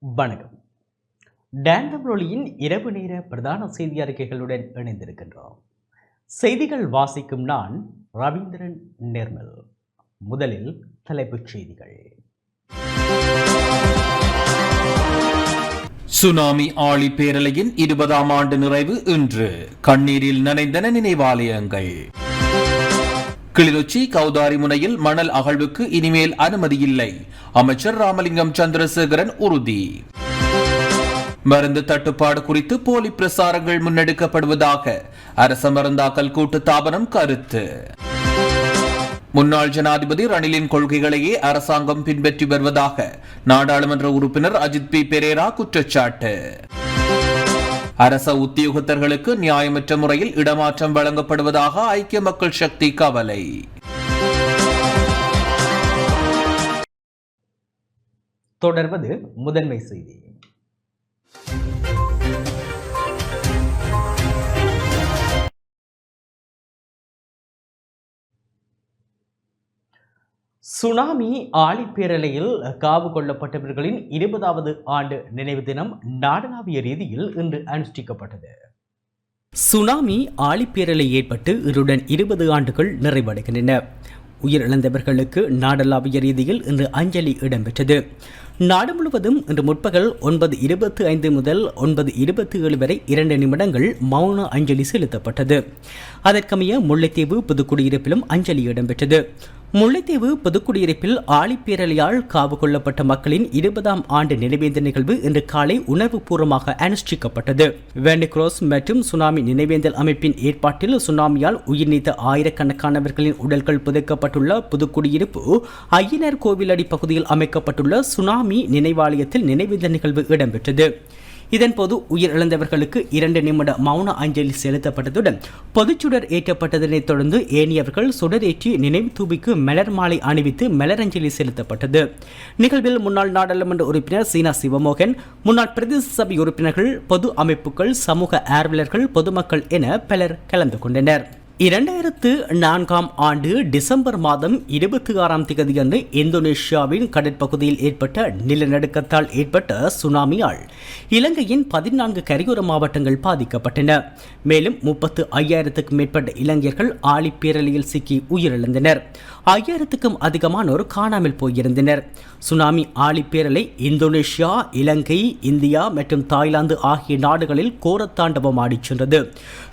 வணக்கம். டேண்டம்ரொலியின் இரவு நேர பிரதான செய்தி அறிக்கைகளுடன் இணைந்திருக்கின்றோம். செய்திகள் வாசிக்கும் நான் ரவீந்திரன் நிர்மல். முதலில் தலைப்புச் செய்திகள். சுனாமி ஆழி பேரலையின் 20ஆம் ஆண்டு நிறைவு இன்று. கண்ணீரில் நனைந்தன நினைவாலயங்கள். கிளிநொச்சி கௌதாரி முனையில் மணல் அகழ்வுக்கு இனிமேல் அனுமதியில்லை. அமைச்சர் ராமலிங்கம் சந்திரசேகரன் உறுதி. மருந்து தட்டுப்பாடு குறித்து போலி பிரசாரங்கள் முன்னெடுக்கப்படுவதாக அரச மருந்தாக்கல் கூட்டு தாபனம் கருத்து. முன்னாள் ஜனாதிபதி ரணிலின் கொள்கைகளையே அரசாங்கம் பின்பற்றி வருவதாக நாடாளுமன்ற உறுப்பினர் அஜித் பி பெரேரா குற்றச்சாட்டு. அரச உத்தியோகத்தர்களுக்கு நியாயமற்ற முறையில் இடமாற்றம் வழங்கப்படுவதாக ஐக்கிய மக்கள் சக்தி கவலை. தொடர்வது முதன்மை செய்தி. சுனாமி ஆழிப்பேரலையில் காவு கொள்ளப்பட்டவர்களின் 20வது ஆண்டு நினைவு தினம் நாடளாவிய ரீதியில் இன்று அனுஷ்டிக்கப்பட்டது. சுனாமி ஆழிப்பேரலை ஏற்பட்டு இன்றுடன் 20 ஆண்டுகள் நிறைவடைகின்றன. உயிரிழந்தவர்களுக்கு நாடளாவிய ரீதியில் இன்று அஞ்சலி இடம்பெற்றது. நாடு முழுவதும் இன்று முற்பகல் 9:25 முதல் 9:27 வரை 2 நிமிடங்கள் மௌன அஞ்சலி செலுத்தப்பட்டது. அதற்கமைய முல்லைத்தீவு புதுக்குடியிருப்பிலும் அஞ்சலி இடம்பெற்றது. முல்லைத்தீவு புதுக்குடியிருப்பில் ஆழிப்பேரலையால் காவு கொள்ளப்பட்ட மக்களின் 20ஆம் ஆண்டு நினைவேந்த நிகழ்வு இன்று காலை உணர்வுபூர்வமாக அனுஷ்டிக்கப்பட்டது. வேண்டிக்ரோஸ் மற்றும் சுனாமி நினைவேந்தல் அமைப்பின் ஏற்பாட்டில் சுனாமியால் உயிர் நீத்த ஆயிரக்கணக்கானவர்களின் உடல்கள் புதைக்கப்பட்டுள்ள புதுக்குடியிருப்பு ஐயனார் கோவிலடி பகுதியில் அமைக்கப்பட்டுள்ள சுனாமி நினைவாலயத்தில் நினைவேந்த நிகழ்வு இடம்பெற்றது. இதன்போது உயிரிழந்தவர்களுக்கு 2 நிமிட மௌன அஞ்சலி செலுத்தப்பட்டதுடன் பொதுச்சுடர் ஏற்றப்பட்டதனைத் தொடர்ந்து ஏனையவர்கள் சுடரேற்றி நினைவு தூபிக்கு மலர் மாலை அணிவித்து மலரஞ்சலி செலுத்தப்பட்டது. நிகழ்வில் முன்னாள் நாடாளுமன்ற உறுப்பினர் சீனா சிவமோகன், முன்னாள் பிரதேச சபை உறுப்பினர்கள், பொது அமைப்புகள், சமூக ஆர்வலர்கள், பொதுமக்கள் என பலர் கலந்து கொண்டனர். 2004ஆம் ஆண்டு டிசம்பர் மாதம் 26ஆம் தேதியன்று இந்தோனேஷியாவின் கடற்பகுதியில் ஏற்பட்ட நிலநடுக்கத்தால் ஏற்பட்ட சுனாமியால் இலங்கையின் 14 கரையோர மாவட்டங்கள் பாதிக்கப்பட்டன. மேலும் 35,000க்கும் மேற்பட்ட இளைஞர்கள் ஆழிப்பேரலையில் சிக்கி உயிரிழந்தனர். 1000க்கும் அதிகமானோர் காணாமல் போயிருந்தனர். சுனாமி ஆழிப்பேரலை இந்தோனேஷியா, இலங்கை, இந்தியா மற்றும் தாய்லாந்து ஆகிய நாடுகளில் கோரத்தாண்டவம் ஆடிச் சென்றது.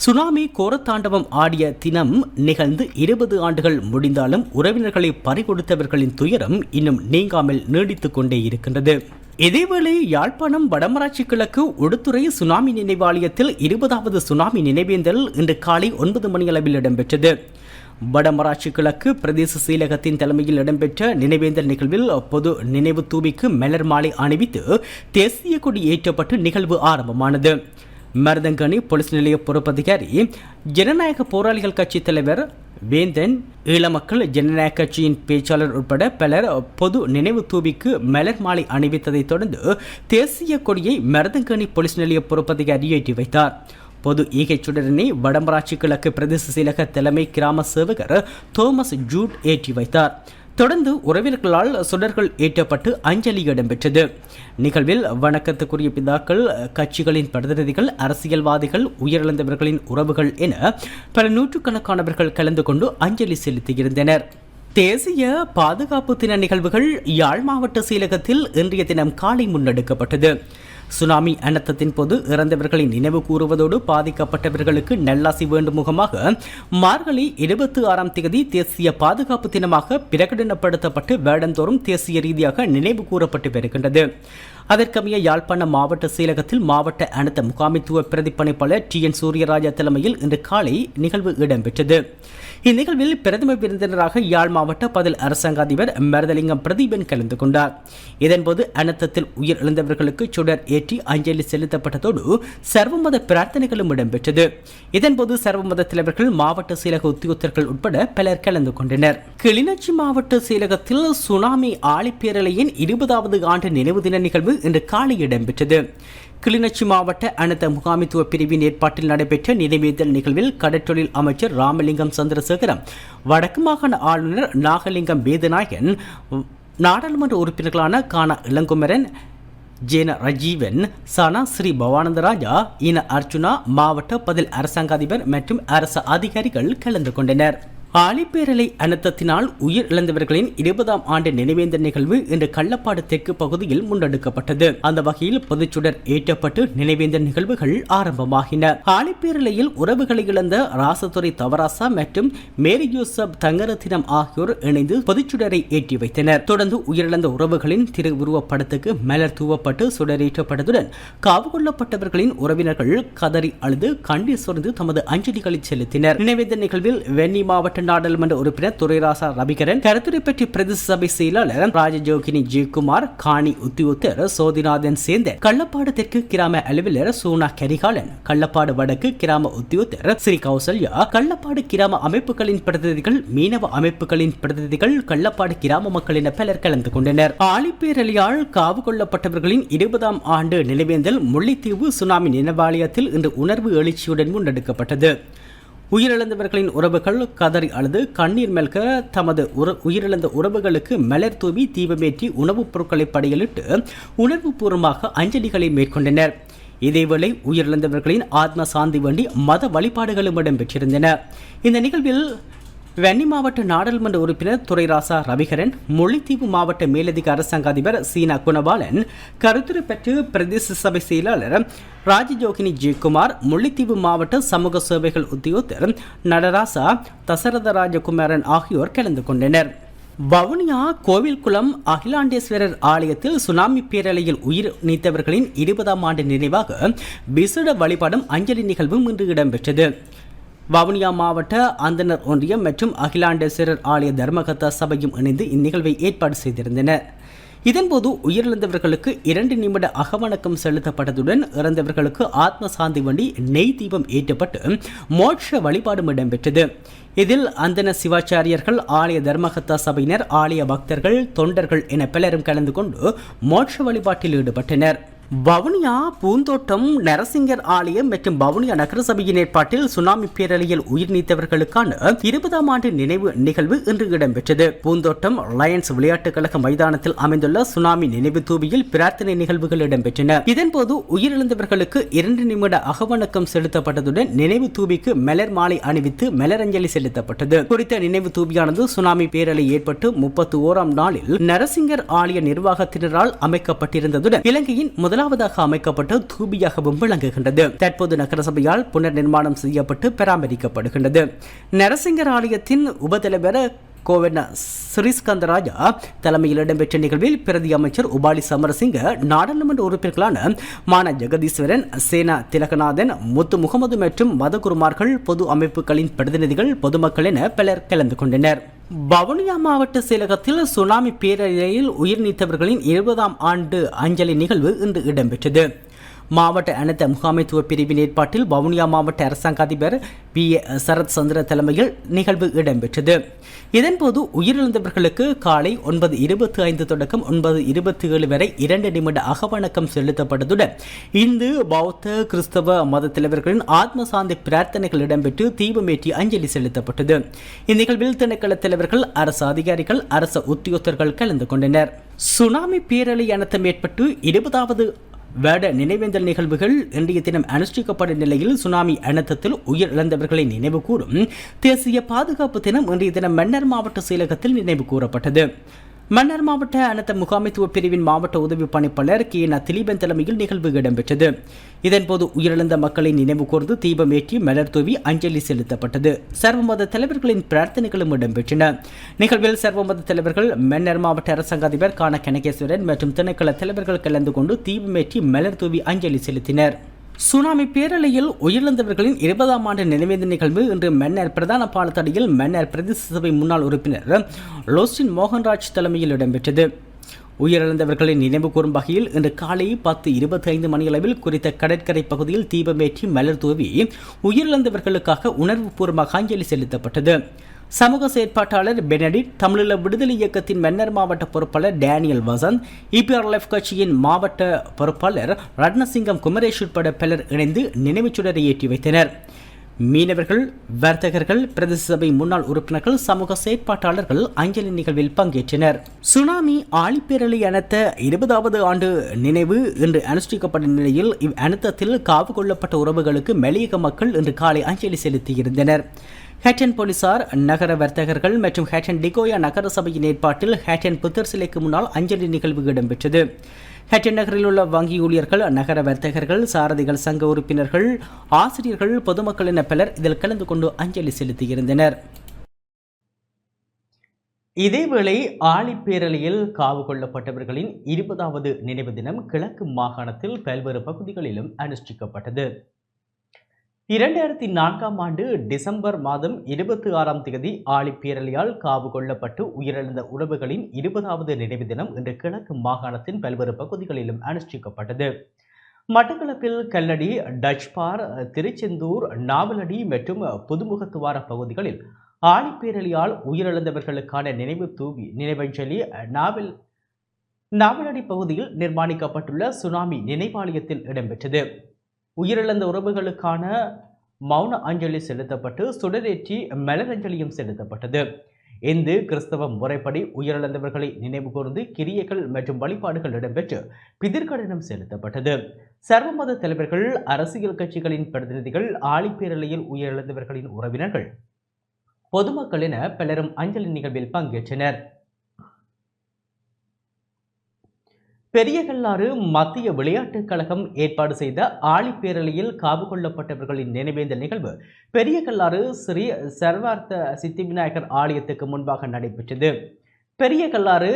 சுனாமி கோரத்தாண்டவம் ஆடிய தினம் நிகழ்ந்து 20 ஆண்டுகள் முடிந்தாலும் உறவினர்களை பறிகொடுத்தவர்களின் துயரம் இன்னும் நீங்காமல் நீடித்துக் கொண்டே இருக்கின்றது. இதேவேளை யாழ்ப்பாணம் வடமராட்சி கிழக்கு உடுத்துறை சுனாமி நினைவாலயத்தில் 20வது சுனாமி நினைவேந்தல் இன்று காலை 9 மணியளவில் இடம்பெற்றது. வடமராட்சி கிழக்கு பிரதேச செயலகத்தின் தலைமையில் இடம்பெற்ற நினைவேந்தல் நிகழ்வில் பொது நினைவு தூபிக்கு மலர் மாலை அணிவித்து தேசிய கொடி ஏற்றப்பட்டு நிகழ்வு ஆரம்பமானது. மருதங்கனி போலீஸ் நிலைய பொறுப்பதிகாரி, ஜனநாயக போராளிகள் கட்சி தலைவர் வேந்தன், ஈழமக்கள் ஜனநாயக கட்சியின் பேச்சாளர் உட்பட பலர் பொது நினைவு தூபிக்கு மலர் மாலை அணிவித்ததைத் தொடர்ந்து தேசிய கொடியை மருதங்கனி போலீஸ் நிலைய பொறுப்பதிகாரி ஏற்றி வைத்தார். பொது ஈகை சுடரினை வடமராட்சி கிழக்கு பிரதேச செயலக தலைமை கிராம சேவகர் தோமஸ் ஜூட் ஏற்றி வைத்தார். தொடர்ந்து உறவினர்களால் சுடர்கள் ஏற்றப்பட்டு அஞ்சலி இடம்பெற்றது. நிகழ்வில் வணக்கத்துக்குரிய பிதாக்கள், கட்சிகளின் பிரதிநிதிகள், அரசியல்வாதிகள், உயிரிழந்தவர்களின் உறவுகள் என பல நூற்றுக்கணக்கானவர்கள் கலந்து கொண்டு அஞ்சலி செலுத்தியிருந்தனர். தேசிய பாதுகாப்பு தின நிகழ்வுகள் யாழ் மாவட்ட செயலகத்தில் இன்றைய தினம் காலை முன்னெடுக்கப்பட்டது. சுனாமி அனர்த்தத்தின் போது இறந்தவர்களின் நினைவு கூறுவதோடு பாதிக்கப்பட்டவர்களுக்கு நல்லாசி வேண்டும் முகமாக மார்கழி 26ஆம் தேதி தேசிய பாதுகாப்பு தினமாக பிரகடனப்படுத்தப்பட்டு வேடந்தோறும் தேசிய ரீதியாக நினைவு கூறப்பட்டு வருகின்றது. அதற்கமைய யாழ்ப்பாணம் மாவட்ட செயலகத்தில் மாவட்ட அனர்த்த முகாமைத்துவ பிரதிப்பணிப்பாளர் TN சூரியராஜா தலைமையில் இன்று காலை நிகழ்வு இடம்பெற்றது. இந்நிகழ்வில் பிரதம விருந்தினராக யாழ் மாவட்ட பதில் அரசாங்க அதிபர் மருதலிங்கம் பிரதீபன் கலந்து கொண்டார். இதன்போது அனர்த்தத்தில் உயிரிழந்தவர்களுக்கு சுடர் ஏற்றி அஞ்சலி செலுத்தப்பட்டதோடு சர்வமத பிரார்த்தனைகளும் இடம்பெற்றது. இதன்போது சர்வமத தலைவர்கள், மாவட்ட செயலக உத்தியோகத்தர்கள் உட்பட பலர் கலந்து கொண்டனர். கிளிநொச்சி மாவட்ட செயலகத்தில் சுனாமி ஆழிப்பேரலையின் 20வது ஆண்டு நினைவு தின நிகழ்வு இன்று காலை இடம்பெற்றது. கிளிநொச்சி மாவட்ட அனர்த்த முகாமைத்துவ பிரிவின் ஏற்பாட்டில் நடைபெற்ற நினைவேந்தல் நிகழ்வில் கடற்றொழில் அமைச்சர் ராமலிங்கம் சந்திரசேகரம், வடக்கு மாகாண ஆளுநர் நாகலிங்கம் வேதநாயகன், நாடாளுமன்ற உறுப்பினர்களான கானா இளங்குமரன், ஜேன ரஜீவன், சனா ஸ்ரீ பவானந்தராஜா, இன அர்ச்சுனா, மாவட்ட பதில் அரசாங்க அதிபர் மற்றும் அரசு அதிகாரிகள் கலந்து கொண்டனர். ஆழிப்பேரலை அனர்த்தத்தினால் உயிர் இழந்தவர்களின் 20ஆம் ஆண்டு நினைவேந்த நிகழ்வு இன்று கள்ளப்பாடு தெற்கு பகுதியில் முன்னெடுக்கப்பட்டது. அந்த வகையில் பொதுச்சுடர் ஏற்றப்பட்டு நினைவேந்த நிகழ்வுகள் ஆரம்பமாகின. ஆழிப்பேரலையில் உறவுகளை இழந்த ராசதுரை தவராசா மற்றும் மேரி யூசப் தங்கரத்தினம் ஆகியோர் இணைந்து பொதுச்சுடரை ஏற்றி வைத்தனர். தொடர்ந்து உயிரிழந்த உறவுகளின் திருவுருவப்படத்துக்கு மலர் தூவப்பட்டு சுடரேற்றப்பட்டதுடன் காவு கொள்ளப்பட்டவர்களின் உறவினர்கள் கதறி அழுது கண்ணீர் சொரிந்து தமது அஞ்சலிகளை செலுத்தினர். நினைவேந்த நிகழ்வில் வெண்ணி மாவட்ட நாடாளுமன்ற உறுப்பினர் துரைராசா ரவிகரன், கருத்துரை பற்றி பிரதேச சபை செயலாளர் ராஜஜோகினி ஜெயக்குமார், காணி உத்தியோகத்தர் சோதிநாதன் சேர்ந்த கள்ளப்பாடு தெற்கு கிராம அலுவலர் சூனா கரிகாலன், கள்ளப்பாடு வடக்கு கிராம உத்தியோகத்தர் ஸ்ரீ கௌசல்யா, கள்ளப்பாடு கிராம அமைப்புகளின் பிரதிநிதிகள், மீனவ அமைப்புகளின் பிரதிநிதிகள், கள்ளப்பாடு கிராம மக்கள் என பலர் கலந்து கொண்டனர். ஆழிப்பேரலையால் காவு கொள்ளப்பட்டவர்களின் 20ஆம் ஆண்டு நினைவேந்தல் முல்லைத்தீவு சுனாமி நினைவாலயத்தில் இன்று உணர்வு எழுச்சியுடன் முன்னெடுக்கப்பட்டது. உயிரிழந்தவர்களின் உறவுகள் கதறி அழுது கண்ணீர் மல்க தமது உயிரிழந்த உறவுகளுக்கு மலர் தூவி தீபமேற்றி உணவுப் பொருட்களை படையலிட்டு உணர்வுபூர்வமாக அஞ்சலிகளை மேற்கொண்டனர். இதேவேளை உயிரிழந்தவர்களின் ஆத்ம சாந்தி வேண்டி மத வழிபாடுகளும் இடம்பெற்றிருந்தன. இந்த நிகழ்வில் வன்னி மாவட்ட நாடாளுமன்ற உறுப்பினர் துரைராசா ரவிகரன், முல்லைத்தீவு மாவட்ட மேலதிக அரசாங்க அதிபர் சீனா குணபாலன், கருத்துரை பெற்று பிரதேச சபை செயலாளர் ராஜஜோகினி ஜெயக்குமார், முல்லைத்தீவு மாவட்ட சமூக சேவைகள் உத்தியோகத்தர் நடராசா தசரதராஜகுமாரன் ஆகியோர் கலந்து கொண்டனர். வவுனியா கோவில்குளம் அகிலாண்டேஸ்வரர் ஆலயத்தில் சுனாமி பேரலையில் உயிர் நீத்தவர்களின் 20ஆம் ஆண்டு நினைவாக விசேட வழிபாடும் அஞ்சலி நிகழ்வும் இன்று இடம்பெற்றது. வவுனியா மாவட்ட அந்தனர் ஒன்றியம் மற்றும் அகிலாண்டேஸ்வரர் ஆலய தர்மகர்த்தா சபையும் இணைந்து இந்நிகழ்வை ஏற்பாடு செய்திருந்தனர். இதன்போது உயிரிழந்தவர்களுக்கு 2 நிமிட அகவணக்கம் செலுத்தப்பட்டதுடன் இறந்தவர்களுக்கு ஆத்ம சாந்தி வேண்டி நெய் தீபம் ஏற்றப்பட்டு மோட்ச வழிபாடும் இடம்பெற்றது. இதில் அந்தன சிவாச்சாரியர்கள், ஆலய தர்மகர்த்தா சபையினர், ஆலய பக்தர்கள், தொண்டர்கள் என பலரும் கலந்து கொண்டு மோட்ச வழிபாட்டில் ஈடுபட்டனர். வவுனியா பூந்தோட்டம் நரசிங்கர் ஆலயம் மற்றும் வவுனியா நகரசபையின் ஏற்பாட்டில் சுனாமி பேரலையில் உயிர் நீத்தவர்களுக்கான 20ஆம் ஆண்டு நினைவு நிகழ்வு இன்று இடம்பெற்றது. பூந்தோட்டம் லயன்ஸ் விளையாட்டுக் கழக மைதானத்தில் அமைந்துள்ள சுனாமி நினைவு தூபியில் பிரார்த்தனை நிகழ்வுகள் இடம்பெற்றன. இதன்போது உயிரிழந்தவர்களுக்கு 2 நிமிட அகவணக்கம் செலுத்தப்பட்டதுடன் நினைவு தூபிக்கு மலர் மாலை அணிவித்து மலரஞ்சலி செலுத்தப்பட்டது. குறித்த நினைவு தூபியானது சுனாமி பேரலை ஏற்பட்டு 31ஆம் நாளில் நரசிங்கர் ஆலய நிர்வாகத்தினரால் அமைக்கப்பட்டிருந்ததுடன் இலங்கையின் முதலாவதாக அமைக்கப்பட்ட தூபியாகவும் விளங்குகின்றது. தற்போது நகரசபையால் புனர் நிர்மாணம் செய்யப்பட்டு பராமரிக்கப்படுகின்றது. நரசிங்கர் ஆலயத்தின் உபதலைவர் கோவென ஸ்ரீஸ்கந்தராஜா தலைமையில் இடம்பெற்ற நிகழ்வில் பிரதி அமைச்சர் உபாலி சமரசிங்க, நாடாளுமன்ற உறுப்பினர்களான மான ஜெகதீஸ்வரன், சேனா திலகநாதன், முத்து முகமது மற்றும் மதகுருமார்கள், பொது அமைப்புகளின் பிரதிநிதிகள், பொதுமக்கள் என பலர் கலந்து கொண்டனர். வவுனியா மாவட்ட செயலகத்தில் சுனாமி பேரலையில் உயிர் நீத்தவர்களின் 20ஆம் ஆண்டு அஞ்சலி நிகழ்வு இன்று இடம்பெற்றது. மாவட்ட அனைத்து முகாமைத்துவ பிரிவின் ஏற்பாட்டில் வவுனியா மாவட்ட அரசாங்க அதிபர் PA சரத் சந்திர தலைமையில் நிகழ்வு இடம்பெற்றது. இதன்போது உயிரிழந்தவர்களுக்கு காலை 9:25 தொடக்கம் 9:27 வரை 2 நிமிட அகவணக்கம் செலுத்தப்பட்டதுடன் இந்து, பௌத்த, கிறிஸ்தவ மத தலைவர்களின் ஆத்ம சாந்தி பிரார்த்தனைகள் இடம்பெற்று தீபமேற்றி அஞ்சலி செலுத்தப்பட்டது. இந்நிகழ்வில் திணைக்கள தலைவர்கள், அரசு அதிகாரிகள், அரசு உத்தியோகத்தர்கள் கலந்து கொண்டனர். சுனாமி பேரலை அனர்த்தம் ஏற்பட்டு 20வது வேட நினைவேந்தல் நிகழ்வுகள் இன்றைய தினம் அனுஷ்டிக்கப்படும் நிலையில் சுனாமி அனர்த்தத்தில் உயிர் இழந்தவர்களை நினைவு கூறும் தேசிய பாதுகாப்பு தினம் இன்றைய தினம் மன்னார் மாவட்ட செயலகத்தில் நினைவு கூறப்பட்டது. மன்னார் மாவட்ட அனர்த்த முகாமைத்துவ பிரிவின் மாவட்ட உதவி பணிப்பாளர் KN திலீபன் தலைமையில் நிகழ்வு இடம்பெற்றது. இதன்போது உயிரிழந்த மக்களை நினைவு கூர்ந்து தீபமேற்றி மலர் தூவி அஞ்சலி செலுத்தப்பட்டது. சர்வமத தலைவர்களின் பிரார்த்தனைகளும் இடம்பெற்றன. நிகழ்வில் சர்வமத தலைவர்கள், மன்னார் மாவட்ட அரசாங்க அதிபர் கான கனகேஸ்வரன் மற்றும் திணைக்கள தலைவர்கள் கலந்து கொண்டு தீபமேற்றி மலர் தூவி அஞ்சலி செலுத்தினர். சுனாமி பேரலையில் உயிரிழந்தவர்களின் 20ஆம் ஆண்டு நினைவேந்த நிகழ்வு இன்று மன்னார் பிரதான பாலத்தடியில் மன்னார் பிரதேச சபை முன்னாள் உறுப்பினர் லோஸ்டின் மோகன்ராஜ் தலைமையில் இடம்பெற்றது. உயிரிழந்தவர்களின் நினைவு கூறும் வகையில் இன்று காலை 10:25 மணியளவில் குறித்த கடற்கரை பகுதியில் தீபமேற்றி மலர் தூவி உயிரிழந்தவர்களுக்காக உணர்வுபூர்வமாக அஞ்சலி செலுத்தப்பட்டது. சமூக செயற்பாட்டாளர் பெனடிட், தமிழீழ விடுதலை இயக்கத்தின் மன்னார் மாவட்ட பொறுப்பாளர் டேனியல் வசந்த், EPRLF கட்சியின் மாவட்ட பொறுப்பாளர் ரட்னசிங்கம் குமரேஷ் உட்பட பலர் இணைந்து நினைவுச் சுடரை ஏற்றி வைத்தனர். மீனவர்கள், வர்த்தகர்கள், பிரதேச சபை முன்னாள் உறுப்பினர்கள், சமூக செயற்பாட்டாளர்கள் அஞ்சலி நிகழ்வில் பங்கேற்றனர். சுனாமி ஆழிப்பேரலை அனர்த்த 20வது ஆண்டு நினைவு இன்று அனுஷ்டிக்கப்பட்ட நிலையில் இவ் அனர்த்தத்தில் காவு கொள்ளப்பட்ட உறவுகளுக்கு மலையக மக்கள் இன்று காலை அஞ்சலி செலுத்தியிருந்தனர். ஹேட்டன் போலீசார், நகர வர்த்தகர்கள் மற்றும் ஹேட்டன் டிகோயா நகர சபையின் ஏற்பாட்டில் ஹேட்டன் புத்தர் சிலைக்கு முன்னால் அஞ்சலி நிகழ்வு இடம்பெற்றது. ஹேட்டன் நகரில் உள்ள வங்கி ஊழியர்கள், நகர வர்த்தகர்கள், சாரதிகள் சங்க உறுப்பினர்கள், ஆசிரியர்கள், பொதுமக்கள் என பலர் இதில் கலந்து கொண்டு அஞ்சலி செலுத்தியிருந்தனர். இதேவேளை ஆழிப்பேரலையில் காவு கொள்ளப்பட்டவர்களின் 20வது நினைவு தினம் கிழக்கு மாகாணத்தில் பல்வேறு பகுதிகளிலும் அனுஷ்டிக்கப்பட்டது. 2004ஆம் ஆண்டு டிசம்பர் மாதம் 26ஆம் தேதி ஆழிப்பேரலையால் காவு கொள்ளப்பட்டு உயிரிழந்த உறவுகளின் 20வது நினைவு தினம் இன்று கிழக்கு மாகாணத்தின் பல்வேறு பகுதிகளிலும் அனுஷ்டிக்கப்பட்டது. மட்டக்களப்பில் கல்லடி, டச்பார், திருச்செந்தூர், நாவலடி மற்றும் புதுமுகத்துவார பகுதிகளில் ஆழிப்பேரலையால் உயிரிழந்தவர்களுக்கான நினைவஞ்சலி நாவலடி பகுதியில் நிர்மாணிக்கப்பட்டுள்ள சுனாமி நினைவாலயத்தில் இடம்பெற்றது. உயிரிழந்த உறவுகளுக்கான மௌன அஞ்சலி செலுத்தப்பட்டு சுடரேற்றி மலரஞ்சலியும் செலுத்தப்பட்டது. இந்து கிறிஸ்தவ முறைப்படி உயிரிழந்தவர்களை நினைவு கூர்ந்து கிரியைகள் மற்றும் வழிபாடுகள் இடம்பெற்று பிதிர்க்கடனம் செலுத்தப்பட்டது. சர்வமத தலைவர்கள், அரசியல் கட்சிகளின் பிரதிநிதிகள், ஆழிப்பேரலையில் உயிரிழந்தவர்களின் உறவினர்கள், பொதுமக்கள் என பலரும் அஞ்சலி நிகழ்வில் பங்கேற்றனர். பெரியகல்லாறு மத்திய விளையாட்டுக் கழகம் ஏற்பாடு செய்த ஆழிப்பேரலையில் காவு கொள்ளப்பட்டவர்களின் நினைவேந்தல் நிகழ்வு பெரியகல்லாறு ஸ்ரீ சர்வார்த்த சித்திவிநாயகர் ஆலயத்துக்கு முன்பாக நடைபெற்றது. பெரியகல்லாறு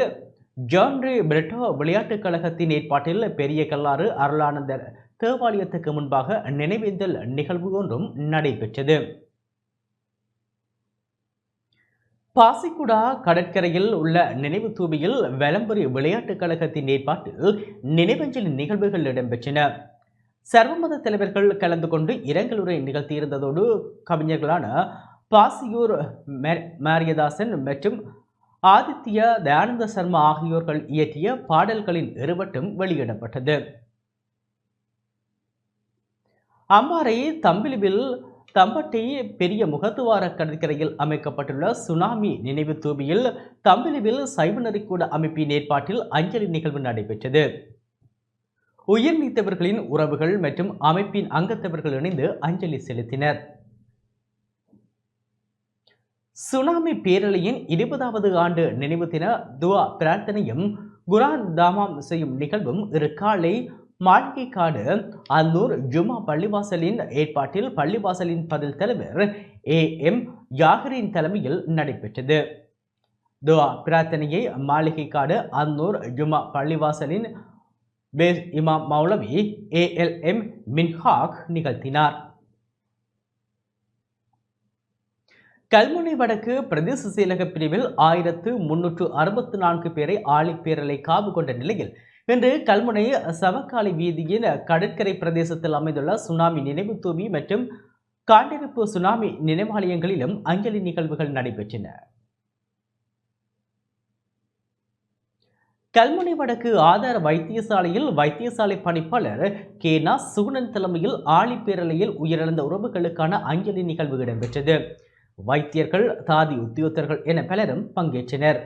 ஜான்ரி பிரிட்டோ விளையாட்டுக் கழகத்தின் ஏற்பாட்டில் பெரியகல்லாறு அருளானந்தர் தேவாலயத்துக்கு முன்பாக நினைவேந்தல் நிகழ்வு ஒன்றும் நடைபெற்றது. பாசிக்குடா கடற்கரையில் உள்ள நினைவு தூபியில் வெலம்புரி விளையாட்டுக் கழகத்தின் ஏற்பாட்டில் நினைவஞ்சலி நிகழ்வுகள் இடம்பெற்றன. சர்வமத தலைவர்கள் கலந்து கொண்டு இரங்கலுரை நிகழ்த்தியிருந்ததோடு கவிஞர்களான பாசியூர் மாரியதாசன் மற்றும் ஆதித்ய தயானந்த சர்மா ஆகியோர்கள் இயற்றிய பாடல்களின் இருவட்டும் வெளியிடப்பட்டது. அம்பாறை தம்பிலிவில் தம்பட்டி பெரிய முகத்துவார கடற்கரையில் அமைக்கப்பட்டுள்ள சுனாமி நினைவு தூபியில் தம்பிலிவில் சைவநெறிக்கூட அமைப்பின் ஏற்பாட்டில் அஞ்சலி நிகழ்வு நடைபெற்றது. உயிர் நீத்தவர்களின் உறவுகள் மற்றும் அமைப்பின் அங்கத்தவர்கள் இணைந்து அஞ்சலி செலுத்தினர். சுனாமி பேரலையின் 20வது ஆண்டு நினைவு தின துவா பிரார்த்தனையும் குரான் தாமாம் செய்யும் நிகழ்வும் இரு காலை மாளிகைக்காடு அந்தூர் ஜுமா பள்ளிவாசலின் ஏற்பாட்டில் பள்ளிவாசலின் பதில் தலைவர் AM யாகரின் தலைமையில் நடைபெற்றது. துவா பிரார்த்தனையை மாளிகைக்காடு அந்தூர் ஜுமா பள்ளிவாசலின் பேஸ் இமாம் மௌலவி ALM மின்ஹாக் நிகழ்த்தினார். கல்முனை வடக்கு பிரதேச செயலக பிரிவில் 1364 பேரை ஆழிப்பேரலை காவு கொண்ட நிலையில் இன்று கல்முனை சவக்காலை வீதியின் கடற்கரை பிரதேசத்தில் அமைந்துள்ள சுனாமி நினைவு தூபி மற்றும் காண்டிருப்பு சுனாமி நினைவாலயங்களிலும் அஞ்சலி நிகழ்வுகள் நடைபெற்றன. கல்முனை வடக்கு ஆதார வைத்தியசாலையில் வைத்தியசாலை பணிப்பாளர் கேனா சுகுணன் தலைமையில் ஆழிப்பேரலையில் உயிரிழந்த உறவுகளுக்கான அஞ்சலி நிகழ்வு இடம்பெற்றது. வைத்தியர்கள், தாதி உத்தியோகத்தர்கள் என பலரும் பங்கேற்றனர்.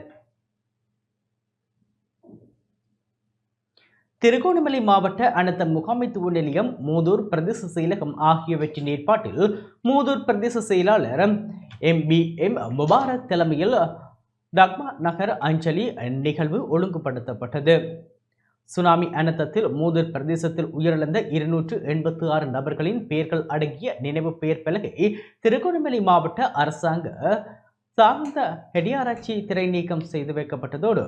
திருகோணமலை மாவட்ட அனர்த்த முகாமைத்துவ நிலையம், மூதூர் பிரதேச செயலகம் ஆகியவற்றின் ஏற்பாட்டில் மூதூர் பிரதேச செயலாளர் MBM முபாரக் தலைமையில் தக்மா நகர் அஞ்சலி நிகழ்வு ஒழுங்குபடுத்தப்பட்டது. சுனாமி அனர்த்தத்தில் மூதூர் பிரதேசத்தில் உயிரிழந்த 286 நபர்களின் பெயர்கள் அடங்கிய நினைவு பெயர் பலகை திருகோணமலை மாவட்ட அரசாங்க சார்ந்த ஹெடியாராய்ச்சி திரை நீக்கம் செய்து வைக்கப்பட்டதோடு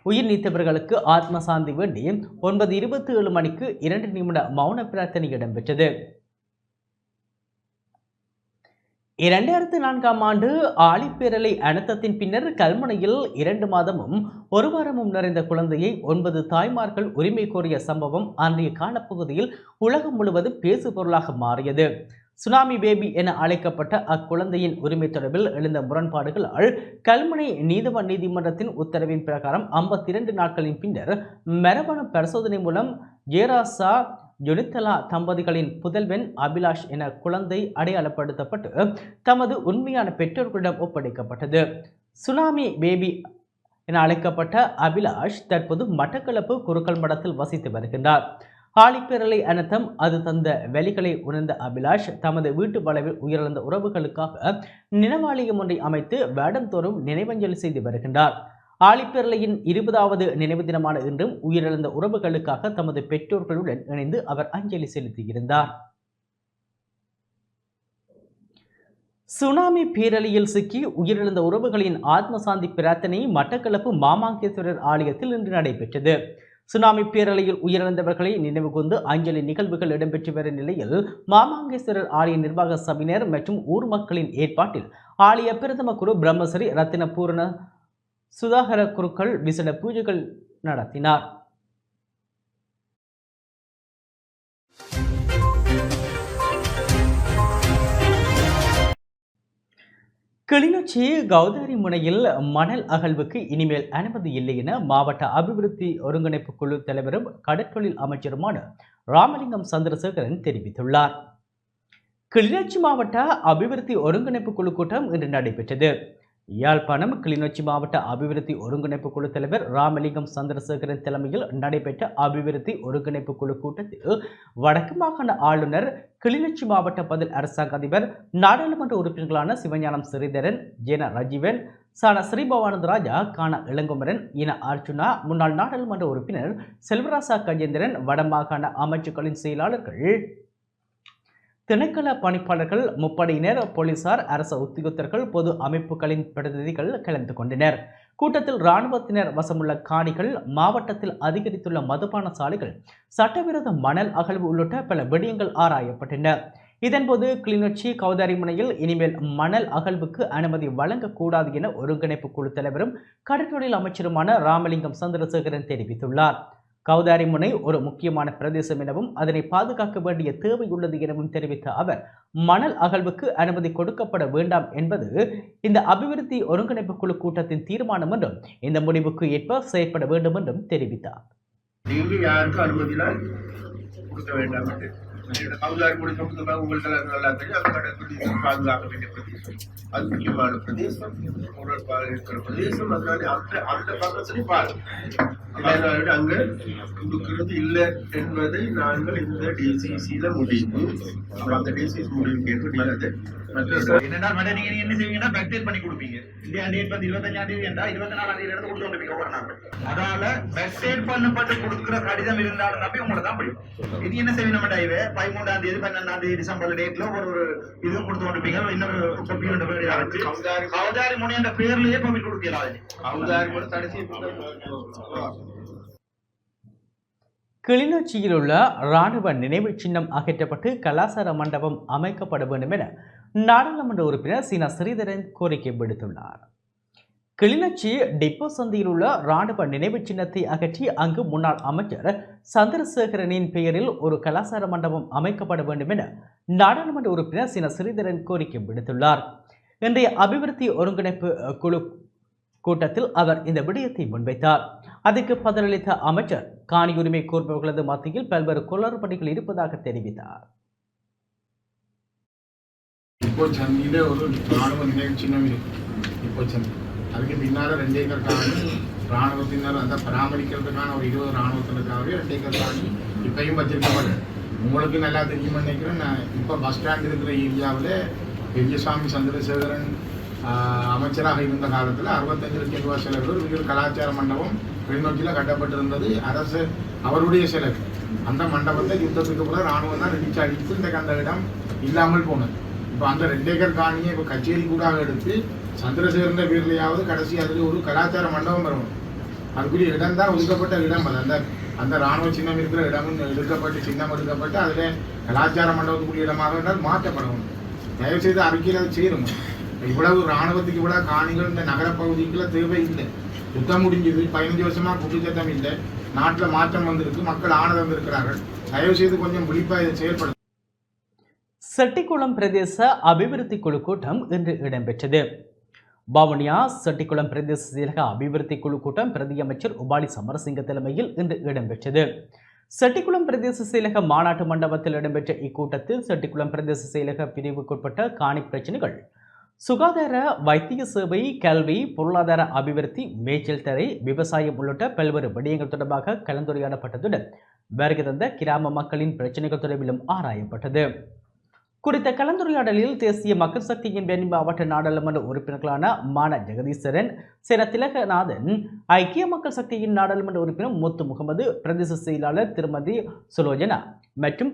உயிர் நீத்தவர்களுக்கு ஆத்ம சாந்தி வேண்டி 9:27 மணிக்கு 2 நிமிட மௌன பிரார்த்தனை இடம்பெற்றது. 2004ஆம் ஆண்டு ஆழிப்பேரலை அனர்த்தத்தின் பின்னர் கல்முனையில் 2 மாதமும் 1 வாரமும் நிறைந்த குழந்தையை 9 தாய்மார்கள் உரிமை கோரிய சம்பவம் அன்றைய காலப்பகுதியில் உலகம் முழுவதும் பேசு பொருளாக மாறியது. சுனாமி பேபி என அழைக்கப்பட்ட அக்குழந்தையின் உரிமை தொடர்பில் எழுந்த முரண்பாடுகளால் கல்முனை நீதவான் நீதிமன்றத்தின் உத்தரவின் பிரகாரம் 52 நாட்களின் பின்னர் மரபணு பரிசோதனை மூலம் ஜேராசா ஜொனித்தலா தம்பதிகளின் புதல்வன் அபிலாஷ் என குழந்தை அடையாளப்படுத்தப்பட்டு தமது உண்மையான பெற்றோர்களிடம் ஒப்படைக்கப்பட்டது. சுனாமி பேபி என அழைக்கப்பட்ட அபிலாஷ் தற்போது மட்டக்களப்பு குருக்கள் மடத்தில் வசித்து வருகின்றார். ஆழிப்பேரலை அனர்த்தம் அது தந்த வலிகளை உணர்ந்த அபிலாஷ் தமது வீட்டு வளைவில் உயிரிழந்த உறவுகளுக்காக நினைவாலயம் ஒன்றை அமைத்து வேடந்தோறும் நினைவஞ்சலி செய்து வருகின்றார். ஆழிப்பேரலையின் 20வது நினைவு தினமான இன்றும் உயிரிழந்த உறவுகளுக்காக தமது பெற்றோர்களுடன் இணைந்து அவர் அஞ்சலி செலுத்தியிருந்தார். சுனாமி பேரலையில் சிக்கி உயிரிழந்த உறவுகளின் ஆத்மசாந்தி பிரார்த்தனை மட்டக்களப்பு மாமாங்கேஸ்வரர் ஆலயத்தில் இன்று நடைபெற்றது. சுனாமி பேரலையில் உயிரிழந்தவர்களை நினைவு கூர்ந்து அஞ்சலி நிகழ்வுகள் இடம்பெற்று வரும் நிலையில் மாமாங்கேஸ்வரர் ஆலய நிர்வாக சபையினர் மற்றும் ஊர் மக்களின் ஏற்பாட்டில் ஆலய பிரதம குரு பிரம்மஸ்ரீ ரத்தின பூரண சுதாகர குருக்கள் விசேட பூஜைகள் நடத்தினார். கிளிநொச்சி கௌதாரி முனையில் மணல் அகழ்வுக்கு இனிமேல் அனுமதி இல்லை என மாவட்ட அபிவிருத்தி ஒருங்கிணைப்பு குழு தலைவரும் கடற்றொழில் அமைச்சருமான ராமலிங்கம் சந்திரசேகரன் தெரிவித்துள்ளார். கிளிநொச்சி மாவட்ட அபிவிருத்தி ஒருங்கிணைப்பு குழு கூட்டம் இன்று நடைபெற்றது. யாழ்ப்பாணம் கிளிநொச்சி மாவட்ட அபிவிருத்தி ஒருங்கிணைப்பு குழு தலைவர் ராமலிங்கம் சந்திரசேகரன் தலைமையில் நடைபெற்ற அபிவிருத்தி ஒருங்கிணைப்பு குழு கூட்டத்தில் வடக்கு மாகாண ஆளுநர், கிளிநொச்சி மாவட்ட பதில் அரசாங்க அதிபர், நாடாளுமன்ற உறுப்பினர்களான சிவஞானம் ஸ்ரீதரன், ஜேன ரஜீவன், சான ஸ்ரீபவானந்த ராஜா, கான இளங்குமரன், இன அர்ஜுனா, முன்னாள் நாடாளுமன்ற உறுப்பினர் செல்வராசா கஜேந்திரன், வடமாகாண அமைச்சுக்களின் செயலாளர்கள், திணைக்கள பணிப்பாளர்கள், முப்படையினர், போலீசார், அரசு உத்தியோகத்தர்கள், பொது அமைப்புகளின் பிரதிநிதிகள் கலந்து கொண்டனர். கூட்டத்தில் இராணுவத்தினர் வசமுள்ள காணிகள், மாவட்டத்தில் அதிகரித்துள்ள மதுபான சாலைகள், சட்டவிரோத மணல் அகழ்வு உள்ளிட்ட பல விடயங்கள் ஆராயப்பட்டன. இதன்போது கிளிநொச்சி கௌதாரி முனையில் இனிமேல் மணல் அகழ்வுக்கு அனுமதி வழங்கக்கூடாது என ஒருங்கிணைப்பு குழு தலைவரும் கடற்றொழில் அமைச்சருமான ராமலிங்கம் சந்திரசேகரன் தெரிவித்துள்ளார். கௌதாரி முனை ஒரு முக்கியமான பிரதேசம் எனவும் அதனை பாதுகாக்க வேண்டிய தேவை உள்ளது எனவும் தெரிவித்த அவர், மணல் அகழ்வுக்கு அனுமதி கொடுக்கப்பட வேண்டாம் என்பது இந்த அபிவிருத்தி ஒருங்கிணைப்பு குழு கூட்டத்தின் தீர்மானம் என்றும் இந்த முடிவுக்கு ஏற்ப செயற்பட வேண்டும் என்றும் தெரிவித்தார். யாருக்கும் அனுமதியெல்லாம் கொடுக்க வேண்டாம். கௌதாரி முனை உங்களுக்கு நல்லா தெரியும். அது பாதுகாக்க வேண்டிய பிரதேசம், அது முக்கியமான பிரதேசம், இருக்கிற பிரதேசம். அதனால அந்த பக்கத்துலையும் பாருங்க, அங்க கொடுக்கிறது இல்லை என்பதை நாங்கள் இந்த டிசிசியில முடிவு, அந்த டிசிசி முடிவு கேட்க என்னடா மேடம், நீங்க என்ன செய்வீங்கன்னா பேக்டேட் பண்ணி கொடுப்பீங்க. இல்லையா டேட் வந்து 25ஆம் தேதி என்றா 24ஆம் தேதி இருந்து கொடுத்து வந்துருப்பீங்க ஒவ்வொரு நாள். அதனால பேக்டேட் பண்ணப்பட்டு கொடுக்குற கடிதம் இருந்தாலும் நம்பி உங்களை தான் பிடிக்கும். இது என்ன செய்வீங்க நம்ம டைவே 13ஆம் தேதி 12ஆம் தேதி டிசம்பர் டேட்ல ஒரு இதுவும் கொடுத்து வந்துருப்பீங்க. இன்னொரு கௌதாரி முனை என்ற பேர்லயே பர்மிட் கொடுக்கலாம். கௌதாரி முனை தடைசி கிளிநொச்சியில் உள்ள இராணுவ நினைவு சின்னம் அகற்றப்பட்டு கலாசார மண்டபம் அமைக்கப்பட வேண்டும் என நாடாளுமன்ற உறுப்பினர் சீனா ஸ்ரீதரன் கோரிக்கை விடுத்துள்ளார். கிளிநொச்சி டிப்போ சந்தியில் உள்ள இராணுவ நினைவு சின்னத்தை அகற்றி அங்கு முன்னாள் அமைச்சர் சந்திரசேகரனின் பெயரில் ஒரு கலாசார மண்டபம் அமைக்கப்பட வேண்டும் என நாடாளுமன்ற உறுப்பினர் சீனா ஸ்ரீதரன் கோரிக்கை விடுத்துள்ளார். இன்றைய அபிவிருத்தி ஒருங்கிணைப்பு குழு கூட்டத்தில் அவர் இந்த விடயத்தை முன்வைத்தார். அதற்கு பதிலளித்த அமைச்சர், காணி உரிமை கோருபவர்களது மத்தியில் பல்வேறு குளறுபடிகள் இருப்பதாக தெரிவித்தார். இப்போ சந்தியில ஒரு ராணுவ நினைவு சின்னம் இருக்கு. இப்போ சந்தி அதுக்கு பின்னால 2 ஏக்கர் காணி ராணுவத்தினர் அதை பராமரிக்கிறதுக்கான ஒரு 20 ராணுவத்தினருக்காகவே 2 ஏக்கர் காணி இப்பையும் வச்சிருக்கப்படுது. உங்களுக்கு நல்லா தெரியுமா நினைக்கிறேன். நான் இப்போ பஸ் ஸ்டாண்ட் இருக்கிற ஏரியாவில் பெரியசாமி சந்திரசேகரன் அமைச்சராக இருந்த காலத்தில் 65 லட்சம் ரூபாய் செலவில் ஒரு கலாச்சார மண்டபம் கிளிநொச்சியில் கட்டப்பட்டிருந்தது. அரசு அவருடைய செலவு. அந்த மண்டபத்தை யுத்தத்துக்கு கூட ராணுவம் தான் இடிச்சு அடித்து இந்த அந்த இடம் இல்லாமல் போனது. இப்போ அந்த 2 ஏக்கர் காணியை இப்போ கச்சேரி கூட எடுத்து சந்திரசேகரன் பேர்லையாவது கடைசி அதில் ஒரு கலாச்சார மண்டபம் வரணும். அதுக்குரிய இடம் தான் ஒதுக்கப்பட்ட இடம். அது அந்த ராணுவ சின்னம் இருக்கிற இடமும் எடுக்கப்பட்டு சின்னம் எடுக்கப்பட்டு அதில் கலாச்சார மண்டபத்துக்குரிய இடமாக இருந்தால் மாற்றப்படணும். தயவுசெய்து அறிக்கையில் அது சேரும். இவ்வளவு ராணுவத்துக்கு இவ்வளவு காணிகள் இந்த நகரப்பகுதிக்குள்ள தேவை இல்லை. யுத்தம் முடிஞ்சது, 15 வருஷமா குற்றச்சத்தம் இல்லை, நாட்டில் மாற்றம் வந்திருக்கு, மக்கள் ஆனது வந்திருக்கிறார்கள். தயவு செய்து கொஞ்சம் விழிப்பாக இதை செயல்படுத்த. செட்டிக்குளம் பிரதேச அபிவிருத்தி குழு கூட்டம் இன்று இடம்பெற்றது. வவுனியா செட்டிக்குளம் பிரதேச செயலக அபிவிருத்தி குழு கூட்டம் பிரதி அமைச்சர் உபாலி சமரசிங்க தலைமையில் இன்று இடம்பெற்றது. செட்டிக்குளம் பிரதேச செயலக மாநாட்டு மண்டபத்தில் இடம்பெற்ற இக்கூட்டத்தில் செட்டிக்குளம் பிரதேச செயலக பிரிவுக்குட்பட்ட காணி பிரச்சினைகள், சுகாதார வைத்திய சேவை, கல்வி, பொருளாதார அபிவிருத்தி, மேய்ச்சல் தரை, விவசாயம் உள்ளிட்ட பல்வேறு விடயங்கள் தொடர்பாக கலந்துரையாடப்பட்டதுடன் வருகை தந்த கிராம மக்களின் பிரச்சினைகள் தொடர்பிலும் ஆராயப்பட்டது. குறித்த கலந்துரையாடலில் தேசிய மக்கள் சக்தியின் வெண்ணி மாவட்ட நாடாளுமன்ற உறுப்பினர்களான மான ஜெகதீஸ்வரன், சேன திலகநாதன், ஐக்கிய மக்கள் சக்தியின் நாடாளுமன்ற உறுப்பினர் முத்து முகமது, பிரதேச செயலாளர் திருமதி சுலோஜனா மற்றும்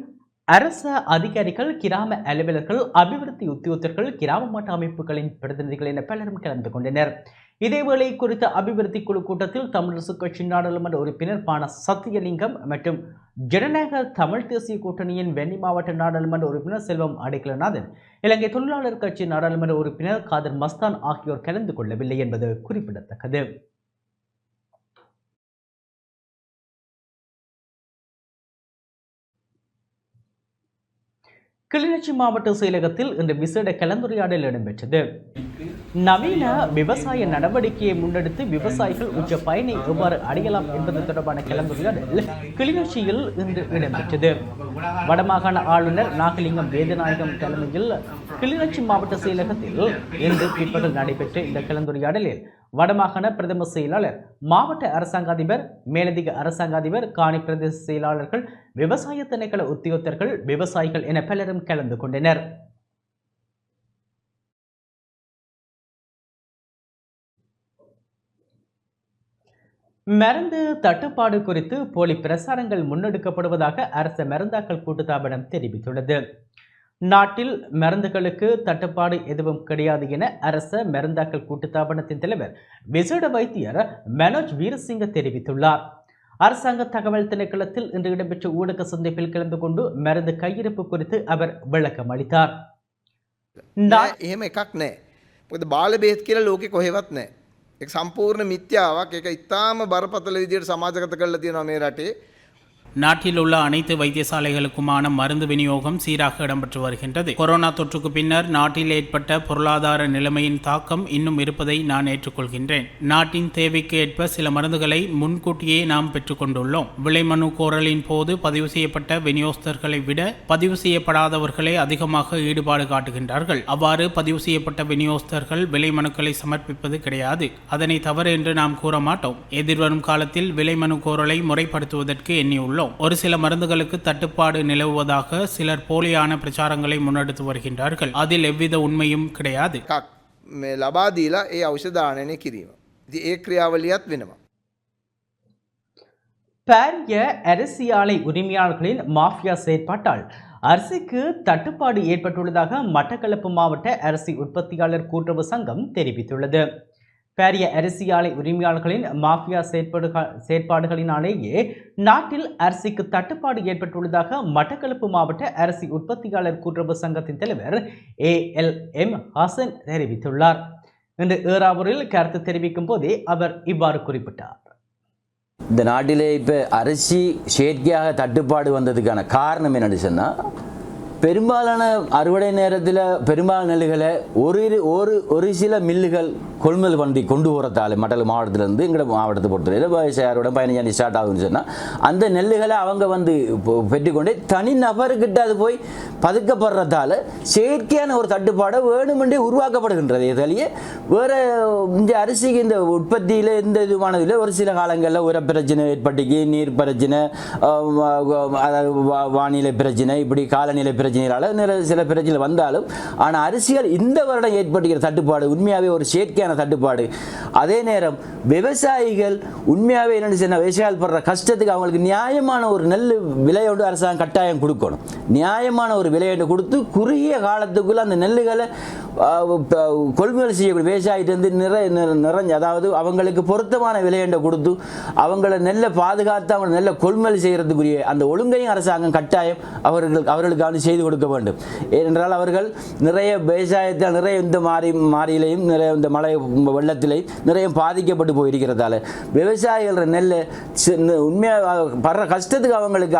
அரச அதிகாரிகள், கிராம அலுவலர்கள், அபிவிருத்தி உத்தியோகத்தர்கள், கிராம மட்ட அமைப்புகளின் பிரதிநிதிகள் என பலரும் கலந்து கொண்டனர். இதேவேளை குறித்த அபிவிருத்தி குழு கூட்டத்தில் தமிழரசு கட்சி நாடாளுமன்ற உறுப்பினர் பான சத்தியலிங்கம் மற்றும் ஜனநாயக தமிழ் தேசிய கூட்டணியின் வெண்ணி மாவட்ட நாடாளுமன்ற உறுப்பினர் செல்வம் அடைக்கலநாதன், இலங்கை தொழிலாளர் கட்சி நாடாளுமன்ற உறுப்பினர் காதர் மஸ்தான் ஆகியோர் கலந்து கொள்ளவில்லை என்பது குறிப்பிடத்தக்கது. கிளிநொச்சி மாவட்ட செயலகத்தில் இன்று விசேட கலந்துரையாடல் இடம்பெற்றது. நவீன விவசாய நடவடிக்கையை முன்னெடுத்து விவசாயிகள் உச்ச பயனை எவ்வாறு அடையலாம் என்பது தொடர்பான கலந்துரையாடல் கிளிநொச்சியில் இன்று இடம்பெற்றது. வடமாகாண ஆளுநர் நாகலிங்கம் வேதநாயகம் தலைமையில் கிளிநொச்சி மாவட்ட செயலகத்தில் இன்று பிற்பகல் நடைபெற்ற இந்த கலந்துரையாடலில் வடமாகாண பிரதம செயலாளர், மாவட்ட அரசாங்க அதிபர், மேலதிக அரசாங்க அதிபர், காணி பிரதேச செயலாளர்கள், விவசாய திணைக்கள உத்தியோகத்தர்கள், விவசாயிகள் என பலரும் கலந்து கொண்டனர். மருந்து தட்டுப்பாடு குறித்து போலி பிரசாரங்கள் முன்னெடுக்கப்படுவதாக அரசு மருந்தாக்கல் கூட்டுத்தாபனம் தெரிவித்துள்ளது. நாட்டில் மருந்துகளுக்கு தட்டுப்பாடு எதுவும் கிடையாது என அரச மருந்தாக்கல் கூட்டுத்தாபனத்தின் தலைவர் விசேட வைத்தியர் மனோஜ் வீரசிங்க தெரிவித்துள்ளார். அரசாங்க தகவல் திணைக்களத்தில் இன்று இடம்பெற்ற ஊடக சந்திப்பில் கலந்து கொண்டு மருந்து கையிருப்பு குறித்து அவர் விளக்கம் அளித்தார். එහෙම එකක් නෑ. මොකද බාල බෙහෙත් කියලා ලෝකෙ කොහෙවත් නෑ. ඒක සම්පූර්ණ මිත්‍යාවක්. ඒක ඉතාම බරපතල විදියට සමාජගත කරලා තියෙනවා මේ රටේ. நாட்டில் உள்ள அனைத்து வைத்தியசாலைகளுக்குமான மருந்து விநியோகம் சீராக இடம்பெற்று வருகின்றது. கொரோனா தொற்றுக்கு பின்னர் நாட்டில் ஏற்பட்ட பொருளாதார நிலைமையின் தாக்கம் இன்னும் இருப்பதை நான் ஏற்றுக்கொள்கின்றேன். நாட்டின் தேவைக்கு ஏற்ப சில மருந்துகளை முன்கூட்டியே நாம் பெற்றுக்கொண்டுள்ளோம். விலை மனு கோரலின் போது பதிவு செய்யப்பட்ட விநியோகஸ்தர்களை விட பதிவு செய்யப்படாதவர்களே அதிகமாக ஈடுபாடு காட்டுகின்றார்கள். அவ்வாறு பதிவு செய்யப்பட்ட விநியோகஸ்தர்கள் விலை மனுக்களை சமர்ப்பிப்பது கிடையாது. அதனை தவறு என்று நாம் கூற மாட்டோம். எதிர்வரும் காலத்தில் விலை மனு கோரலை முறைப்படுத்துவதற்கு எண்ணியுள்ளோம். ஒரு சில மருந்துகளுக்கு தட்டுப்பாடு நிலவுவதாக சிலர் போலியான பிரச்சாரங்களை முன்னெடுத்து வருகின்றார்கள். அதில் எவ்வித உண்மையும் கிடையாது. මේ ලබා දීලා ඒ ඖෂධ ආනයනය කිරීම. ඉතින් ඒ ක්‍රියාවලියත් වෙනවා. பாரிய அரிசி ஆலை உரிமையாளர்களின் மாஃபியா செயற்பாட்டால் அரிசிக்கு தட்டுப்பாடு ஏற்பட்டுள்ளதாக மட்டக்களப்பு மாவட்ட அரிசி உற்பத்தியாளர் கூட்டுறவு சங்கம் தெரிவித்துள்ளது. பாரிய அரிசி ஆலை உரிமையாளர்களின் மாஃபியா செயற்பாடுகளினாலேயே நாட்டில் அரிசிக்கு தட்டுப்பாடு ஏற்பட்டுள்ளதாக மட்டக்களப்பு மாவட்ட அரிசி உற்பத்தியாளர் கூட்டுறவு சங்கத்தின் தலைவர் ALM ஹசன் தெரிவித்துள்ளார். இன்று ஏறாவூரில் கருத்து தெரிவிக்கும் போதே அவர் இவ்வாறு குறிப்பிட்டார். இந்த நாட்டிலே இப்போ அரிசி செயற்கையாக தட்டுப்பாடு வந்ததுக்கான காரணம் என்னன்னு சொன்னால், பெரும்பாலான அறுவடை நேரத்தில் பெரும்பாலான நெல்லுகளை ஒரு சில மில்லுகள் கொள்முதல் பண்ணி கொண்டு போகிறதால மட்டல் மாவட்டத்திலேருந்து எங்களோட மாவட்டத்தை பொறுத்தவரை விவசாயியோட 15 ஸ்டார்ட் ஆகுதுன்னு சொன்னால் அந்த நெல்லுகளை அவங்க வந்து பெற்றுக்கொண்டு தனி நபருக்கிட்ட அது போய் பதுக்கப்படுறதால செயற்கையான ஒரு தட்டுப்பாடை வேணுமென்றே உருவாக்கப்படுகின்றது. இதிலேயே வேறு இந்த அரிசிக்கு இந்த உற்பத்தியில் இந்த இதுவானதில் ஒரு சில காலங்களில் உர பிரச்சனை ஏற்பட்டுக்கு, நீர் பிரச்சனை, வானிலை பிரச்சனை, இப்படி காலநிலை பிரச்சனைகளால் சில பிரச்சனை வந்தாலும், ஆனால் அரிசிகள் இந்த வருடம் ஏற்பட்டுகிற தட்டுப்பாடு உண்மையாகவே ஒரு செயற்கையான தட்டுப்பாடு. அதே நேரம் விவசாயிகள் உண்மையாகவே என்னென்னு சொன்னால் விவசாயிகள் படுற கஷ்டத்துக்கு அவங்களுக்கு நியாயமான ஒரு நெல் விலையோடு அரசாங்கம் கட்டாயம் கொடுக்கணும். நியாயமான ஒரு விலையோடு கொடுத்து குறுகிய காலத்துக்குள்ள அந்த நெல்லுகளை கொள்முதல் செய்யக்கூடிய விவசாயிட்டு நிறைஞ்ச, அதாவது அவங்களுக்கு பொருத்தமான விலையண்டை கொடுத்து அவங்கள நெல்லை பாதுகாத்து அவங்க நெல்லை கொள்முதல் செய்கிறதுக்குரிய அந்த ஒழுங்கையும் அரசாங்கம் கட்டாயம் அவர்களுக்கான செய்து கொடுக்க வேண்டும். ஏனென்றால் அவர்கள் நிறைய விவசாயத்தில் நிறைய இந்த மாறியிலையும் நிறைய இந்த மழை வெள்ளத்திலையும் நிறைய பாதிக்கப்பட்டு போயிருக்கிறதால விவசாயிகள் நெல்லை உண்மையாக படுற கஷ்டத்துக்கு அவங்களுக்கு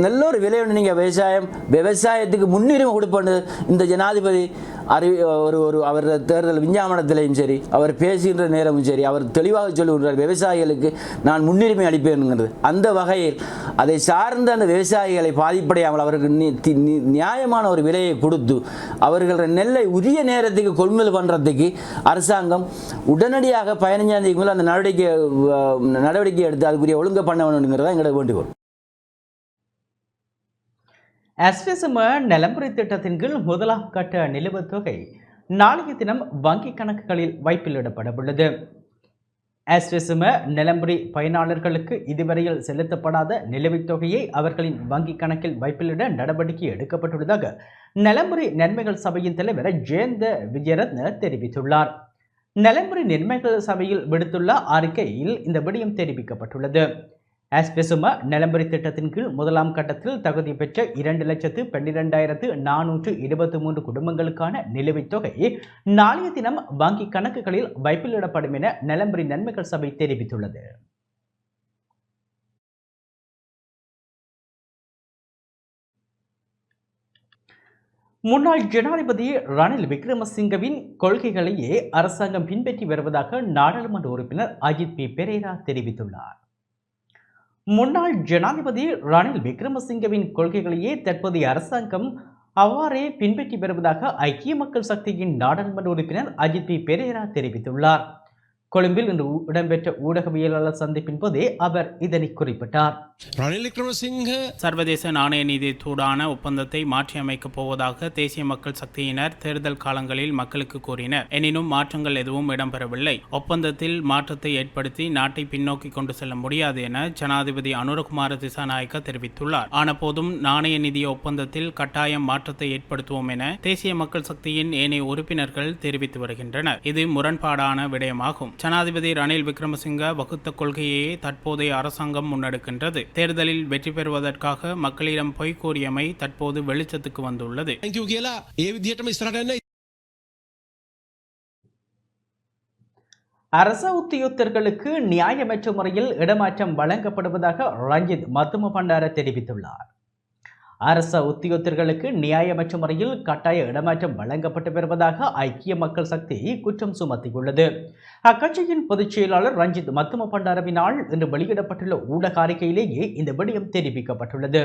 நல்ல ஒரு விலை ஒன்று நீங்கள் விவசாயத்துக்கு முன்னுரிமை கொடுப்பது இந்த ஜனாதிபதி ஒரு அவர் தேர்தல் விஞ்ஞாபனத்திலையும் சரி, அவர் பேசுகின்ற நேரமும் சரி, அவர் தெளிவாக சொல்லுகின்றார் விவசாயிகளுக்கு நான் முன்னுரிமை அளிப்பேன்ங்கிறது. அந்த வகையில் அதை சார்ந்த அந்த விவசாயிகளை பாதிப்படையாமல் அவருக்கு நியாயமான ஒரு விலையை கொடுத்து அவர்கள் நெல்லை உரிய நேரத்துக்கு கொள்முதல் பண்ணுறதுக்கு அரசாங்கம் உடனடியாக 15ஆம் தேதிக்கு மேலே அந்த நடவடிக்கை எடுத்து அதுக்குரிய ஒழுங்கு பண்ண வேணுங்கிறதா எங்களோட வேண்டுகோள். எஸ்விஎஸ்எம் நிலம்புரி திட்டத்தின் கீழ் முதலாம் கட்ட நிலுவைத் தொகை நாளைய தினம் வங்கி கணக்குகளில் வைப்பிலிடப்பட உள்ளது. எஸ்விஎஸ்எம் நிலம்புரி பயனாளர்களுக்கு இதுவரையில் செலுத்தப்படாத நிலுவைத் தொகையை அவர்களின் வங்கி கணக்கில் வைப்பிலிட நடவடிக்கை எடுக்கப்பட்டுள்ளதாக நிலம்புரி நன்மைகள் சபையின் தலைவர் ஜெயந்த விஜயரத்ன தெரிவித்துள்ளார். நிலம்புரி நன்மைகள் சபையில் விடுத்துள்ள அறிக்கையில் இந்த விடயம் தெரிவிக்கப்பட்டுள்ளது. எஸ்பிஎஸ்எம் நிலம்புரி திட்டத்தின் கீழ் முதலாம் கட்டத்தில் தகுதி பெற்ற 2,12,423 குடும்பங்களுக்கான நிலுவைத் தொகை நாளைய தினம் வங்கி கணக்குகளில் வைப்பிலிடப்படும் என நிலம்புரி நன்மைகள் சபை தெரிவித்துள்ளது. முன்னாள் ஜனாதிபதி ரணில் விக்ரமசிங்கவின் கொள்கைகளையே அரசாங்கம் பின்பற்றி வருவதாக நாடாளுமன்ற உறுப்பினர் அஜித் பி பெரேரா தெரிவித்துள்ளார். முன்னாள் ஜனாதிபதி ரணில் விக்ரமசிங்கவின் கொள்கைகளையே தற்போதைய அரசாங்கம் அவ்வாறே பின்பற்றி வருவதாக ஐக்கிய மக்கள் சக்தியின் நாடாளுமன்ற உறுப்பினர் அஜித் பி பெரேரா தெரிவித்துள்ளார். கொழும்பில் இன்று இடம்பெற்ற ஊடகவியலாளர் சந்திப்பின் போதே அவர் இதனை குறிப்பிட்டார். ரணில் விக்ரமசிங்க சர்வதேச நாணய நிதியத்துடான ஒப்பந்தத்தை மாற்றியமைக்கப் போவதாக தேசிய மக்கள் சக்தியினர் தேர்தல் காலங்களில் மக்களுக்கு கூறினர். எனினும் மாற்றங்கள் எதுவும் இடம்பெறவில்லை. ஒப்பந்தத்தில் மாற்றத்தை ஏற்படுத்தி நாட்டை பின்னோக்கி கொண்டு செல்ல முடியாது என ஜனாதிபதி அனுரகுமார திசாநாயக்க தெரிவித்துள்ளார். ஆனபோதும் நாணய நிதிய ஒப்பந்தத்தில் கட்டாயம் மாற்றத்தை ஏற்படுத்துவோம் என தேசிய மக்கள் சக்தியின் ஏனைய உறுப்பினர்கள் தெரிவித்து வருகின்றனர். இது முரண்பாடான விடயமாகும். ஜனாதிபதி ரணில் விக்ரமசிங்க வகுத்த கொள்கையை தற்போதைய அரசாங்கம் முன்னெடுக்கின்றது. தேர்தலில் வெற்றி பெறுவதற்காக மக்களிடம் பொய் கூறியமை தற்போது வெளிச்சத்துக்கு வந்துள்ளது. அரச உத்தியோகத்தர்களுக்கு நியாயமற்ற முறையில் இடமாற்றம் வழங்கப்படுவதாக ரஞ்சித் மத்தும பண்டார தெரிவித்துள்ளார். அரச உத்தியோகத்தர்களுக்கு நியாயமற்ற முறையில் கட்டாய இடமாற்றம் வழங்கப்பட்டு வருவதாக ஐக்கிய மக்கள் சக்தி குற்றம் சுமத்தியுள்ளது. அக்கட்சியின் பொதுச் செயலாளர் ரஞ்சித் மத்தும பண்டாரவினால் இன்று வெளியிடப்பட்டுள்ள ஊடக அறிக்கையிலேயே இந்த விடயம் தெரிவிக்கப்பட்டுள்ளது.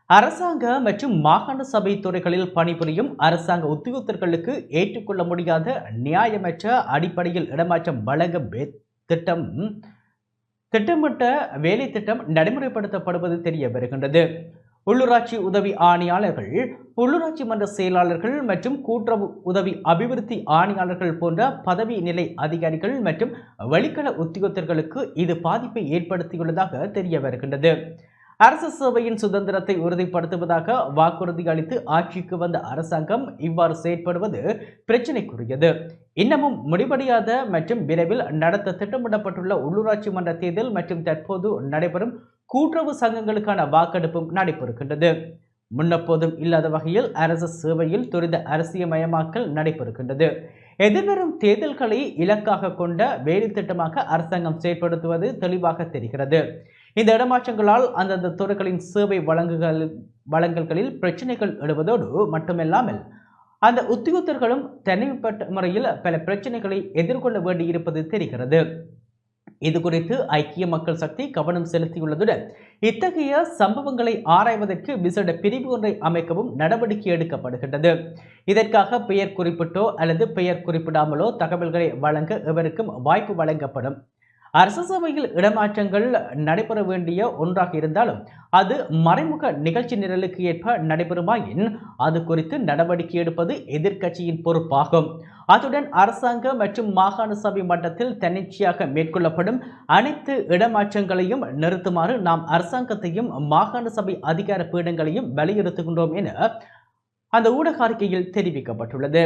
அரசாங்க மற்றும் மாகாண சபை துறைகளில் பணிபுரியும் அரசாங்க உத்தியோகத்தர்களுக்கு ஏற்றுக்கொள்ள முடியாத நியாயமற்ற அடிப்படையில் இடமாற்றம் வழங்க திட்டமிட்ட வேலை திட்டம் நடைமுறைப்படுத்தப்படுவது தெரிய வருகின்றது. உள்ளூராட்சி உதவி ஆணையாளர்கள், உள்ளூராட்சி மன்ற செயலாளர்கள் மற்றும் கூட்டுறவு உதவி அபிவிருத்தி ஆணையாளர்கள் போன்ற பதவி நிலை அதிகாரிகள் மற்றும் வெளிக்கள உத்தியோகத்தர்களுக்கு இது பாதிப்பை ஏற்படுத்தியுள்ளதாக தெரிய வருகின்றது. அரசு சேவையின் சுதந்திரத்தை உறுதிப்படுத்துவதாக வாக்குறுதி அளித்து ஆட்சிக்கு வந்த அரசாங்கம் இவ்வாறு செயற்படுவது பிரச்சினைக்குரியது. இன்னமும் முடிவடையாத மற்றும் விரைவில் நடத்த திட்டமிடப்பட்டுள்ள உள்ளூராட்சி மன்ற தேர்தல் மற்றும் தற்போது நடைபெறும் கூட்டுறவு சங்கங்களுக்கான வாக்கெடுப்பும் நடைபெறுகின்றது. முன்னப்போதும் இல்லாத வகையில் அரசு சேவையில் துரித அரசியமயமாக்கல் நடைபெறுகின்றது. எதிர்வரும் தேர்தல்களை இலக்காக கொண்ட வேலை திட்டமாக அரசாங்கம் செயற்படுத்துவது தெளிவாக தெரிகிறது. இந்த இடமாற்றங்களால் அந்தந்த துறைகளின் சேவை வழங்கல்களில் பிரச்சனைகள் எழுவதோடு மட்டுமல்லாமல் அந்த உத்தியோகத்தர்களும் தனிப்பட்ட முறையில் பல பிரச்சனைகளை எதிர்கொள்ள வேண்டியிருப்பது தெரிகிறது. இது குறித்து ஐக்கிய மக்கள் சக்தி கவனம் செலுத்தியுள்ளதுடன் இத்தகைய சம்பவங்களை ஆராய்வதற்கு விசேட பிரிவு ஒன்றை அமைக்கவும் நடவடிக்கை எடுக்கப்படுகின்றது. இதற்காக பெயர் குறிப்பிட்டோ அல்லது பெயர் குறிப்பிடாமலோ தகவல்களை வழங்க எவருக்கும் வாய்ப்பு வழங்கப்படும். அரசு சபையில் இடமாற்றங்கள் நடைபெற வேண்டிய ஒன்றாக இருந்தாலும் அது மறைமுக நிகழ்ச்சி நிரலுக்கு ஏற்ப நடைபெறுமாயின் அது குறித்து நடவடிக்கை எடுப்பது எதிர்க்கட்சியின் பொறுப்பாகும். அத்துடன் அரசாங்க மற்றும் மாகாண சபை மட்டத்தில் தன்னிச்சையாக மேற்கொள்ளப்படும் அனைத்து இடமாற்றங்களையும் நிறுத்துமாறு நாம் அரசாங்கத்தையும் மாகாண சபை அதிகார பீடங்களையும் வலியுறுத்துகின்றோம் என அந்த ஊடக அறிக்கையில் தெரிவிக்கப்பட்டுள்ளது.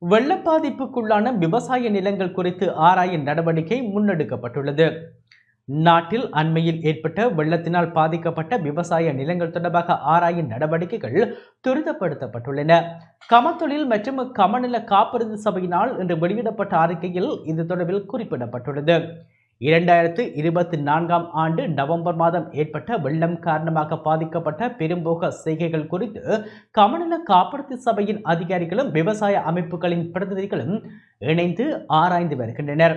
வெள்ள பாதிப்புக்குள்ளான விவசாய நிலங்கள் குறித்து ஆராய நடவடிக்கை முன்னெடுக்கப்பட்டுள்ளது. நாட்டில் அண்மையில் ஏற்பட்ட வெள்ளத்தினால் பாதிக்கப்பட்ட விவசாய நிலங்கள் தொடர்பாக ஆராயும் நடவடிக்கைகள் துரிதப்படுத்தப்பட்டுள்ளன. கமத்தொழில் மற்றும் கமநல காப்புறுதி சபையினால் இன்று வெளியிடப்பட்ட அறிக்கையில் இது தொடர்பில் குறிப்பிடப்பட்டுள்ளது. 2024 ஆண்டு நவம்பர் மாதம் ஏற்பட்ட வெள்ளம் காரணமாக பாதிக்கப்பட்ட பெரும்போக செய்கைகள் குறித்து கமநல காப்புறுதி சபையின் அதிகாரிகளும் விவசாய அமைப்புகளின் பிரதிநிதிகளும் இணைந்து ஆராய்ந்து வருகின்றனர்.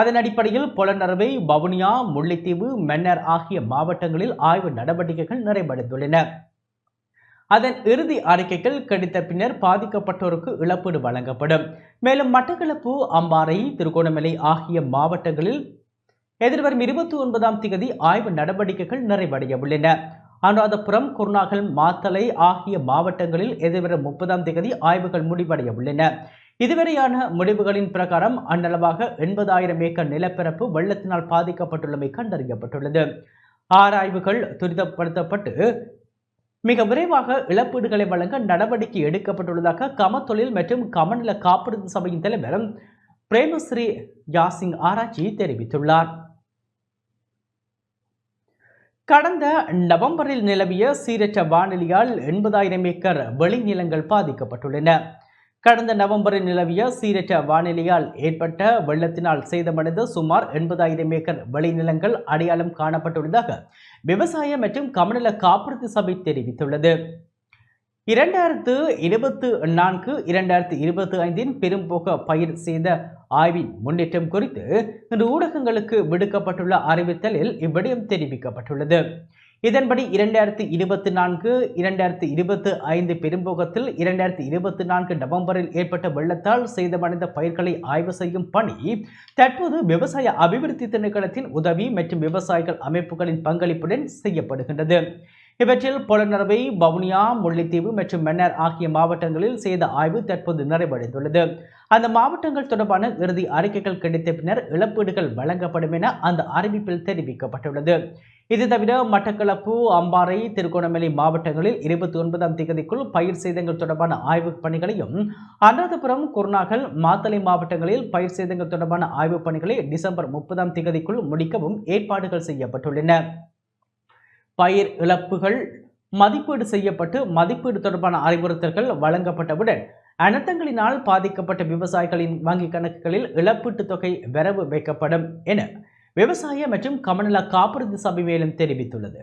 அதன் அடிப்படையில் பொலனறுவை, வவுனியா, முல்லைத்தீவு, மன்னார் ஆகிய மாவட்டங்களில் ஆய்வு நடவடிக்கைகள் நிறைவடைந்துள்ளன. அதன் இறுதி அறிக்கைகள் கிடைத்த பின்னர் பாதிக்கப்பட்டோருக்கு இழப்பீடு வழங்கப்படும். மேலும் மட்டக்களப்பு, அம்பாறை, திருகோணமலை ஆகிய மாவட்டங்களில் எதிர்வரும் 29ஆம் தேதி ஆய்வு நடவடிக்கைகள் நிறைவடைய உள்ளன. அனுராதபுரம், குருநாகல், மாத்தளை ஆகிய மாவட்டங்களில் எதிர்வரும் 30ஆம் தேதி ஆய்வுகள் முடிவடைய உள்ளன. இதுவரையான முடிவுகளின் பிரகாரம் அந்நளவாக 80,000 ஏக்கர் நிலப்பரப்பு வெள்ளத்தினால் பாதிக்கப்பட்டுள்ளமை கண்டறியப்பட்டுள்ளது. ஆராய்வுகள் துரிதப்படுத்தப்பட்டு மிக விரைவாக இழப்பீடுகளை வழங்க நடவடிக்கை எடுக்கப்பட்டுள்ளதாக கமத்தொழில் மற்றும் கமநல காப்புறுதி சபையின் தலைவர் பிரேமஸ்ரீ யாசிங் ஆராய்ச்சி தெரிவித்துள்ளார். கடந்த நவம்பரில் நிலவிய சீரற்ற வானிலையால் 80,000 ஏக்கர் விளைநிலங்கள் பாதிக்கப்பட்டுள்ளன. கடந்த நவம்பரில் நிலவிய சீரற்ற வானிலையால் ஏற்பட்ட வெள்ளத்தினால் சேதமடைந்த சுமார் 80,000 ஏக்கர் விளைநிலங்கள் அடையாளம் காணப்பட்டுள்ளதாக விவசாய மற்றும் கமநல காப்புறுதி சபை தெரிவித்துள்ளது. 2024-2025 பெரும்போக பயிர் சேத ஆய்வின் முன்னேற்றம் குறித்து இன்று ஊடகங்களுக்கு விடுக்கப்பட்டுள்ள அறிவித்தலில் இவ்விடயம் தெரிவிக்கப்பட்டுள்ளது. இதன்படி 2024-2025 பெரும்போகத்தில் 2024 நவம்பரில் ஏற்பட்ட வெள்ளத்தால் சேதமடைந்த பயிர்களை ஆய்வு செய்யும் பணி தற்போது விவசாய அபிவிருத்தி திணைக்களத்தின் உதவி மற்றும் விவசாயிகள் அமைப்புகளின் பங்களிப்புடன் செய்யப்படுகின்றது. இவற்றில் பொலனறுவை, வவுனியா, முல்லைத்தீவு மற்றும் மன்னார் ஆகிய மாவட்டங்களில் சேத ஆய்வு தற்போது நிறைவடைந்துள்ளது. அந்த மாவட்டங்கள் தொடர்பான இறுதி அறிக்கைகள் கிடைத்த பின்னர் இழப்பீடுகள் வழங்கப்படும் என அந்த அறிவிப்பில் தெரிவிக்கப்பட்டுள்ளது. இது தவிர மட்டக்களப்பு, அம்பாறை, திருகோணமலை மாவட்டங்களில் 29ஆம் தேதிக்குள் பயிர் சேதங்கள் தொடர்பான ஆய்வுப் பணிகளையும், அனுராதபுரம், குருநாகல், மாத்தளை மாவட்டங்களில் பயிர் சேதங்கள் தொடர்பான ஆய்வுப் பணிகளை டிசம்பர் 30ஆம் தேதிக்குள் முடிக்கவும் ஏற்பாடுகள் செய்யப்பட்டுள்ளன. பயிர் இழப்புகள் மதிப்பீடு செய்யப்பட்டு மதிப்பீடு தொடர்பான அறிவுறுத்தல்கள் வழங்கப்பட்டவுடன் அனர்த்தங்களினால் பாதிக்கப்பட்ட விவசாயிகளின் வங்கிக் கணக்குகளில் இழப்பீட்டுத் தொகை வரவு வைக்கப்படும் என விவசாய மற்றும் கமநல காப்புறுதி சபை மேலும் தெரிவித்துள்ளது.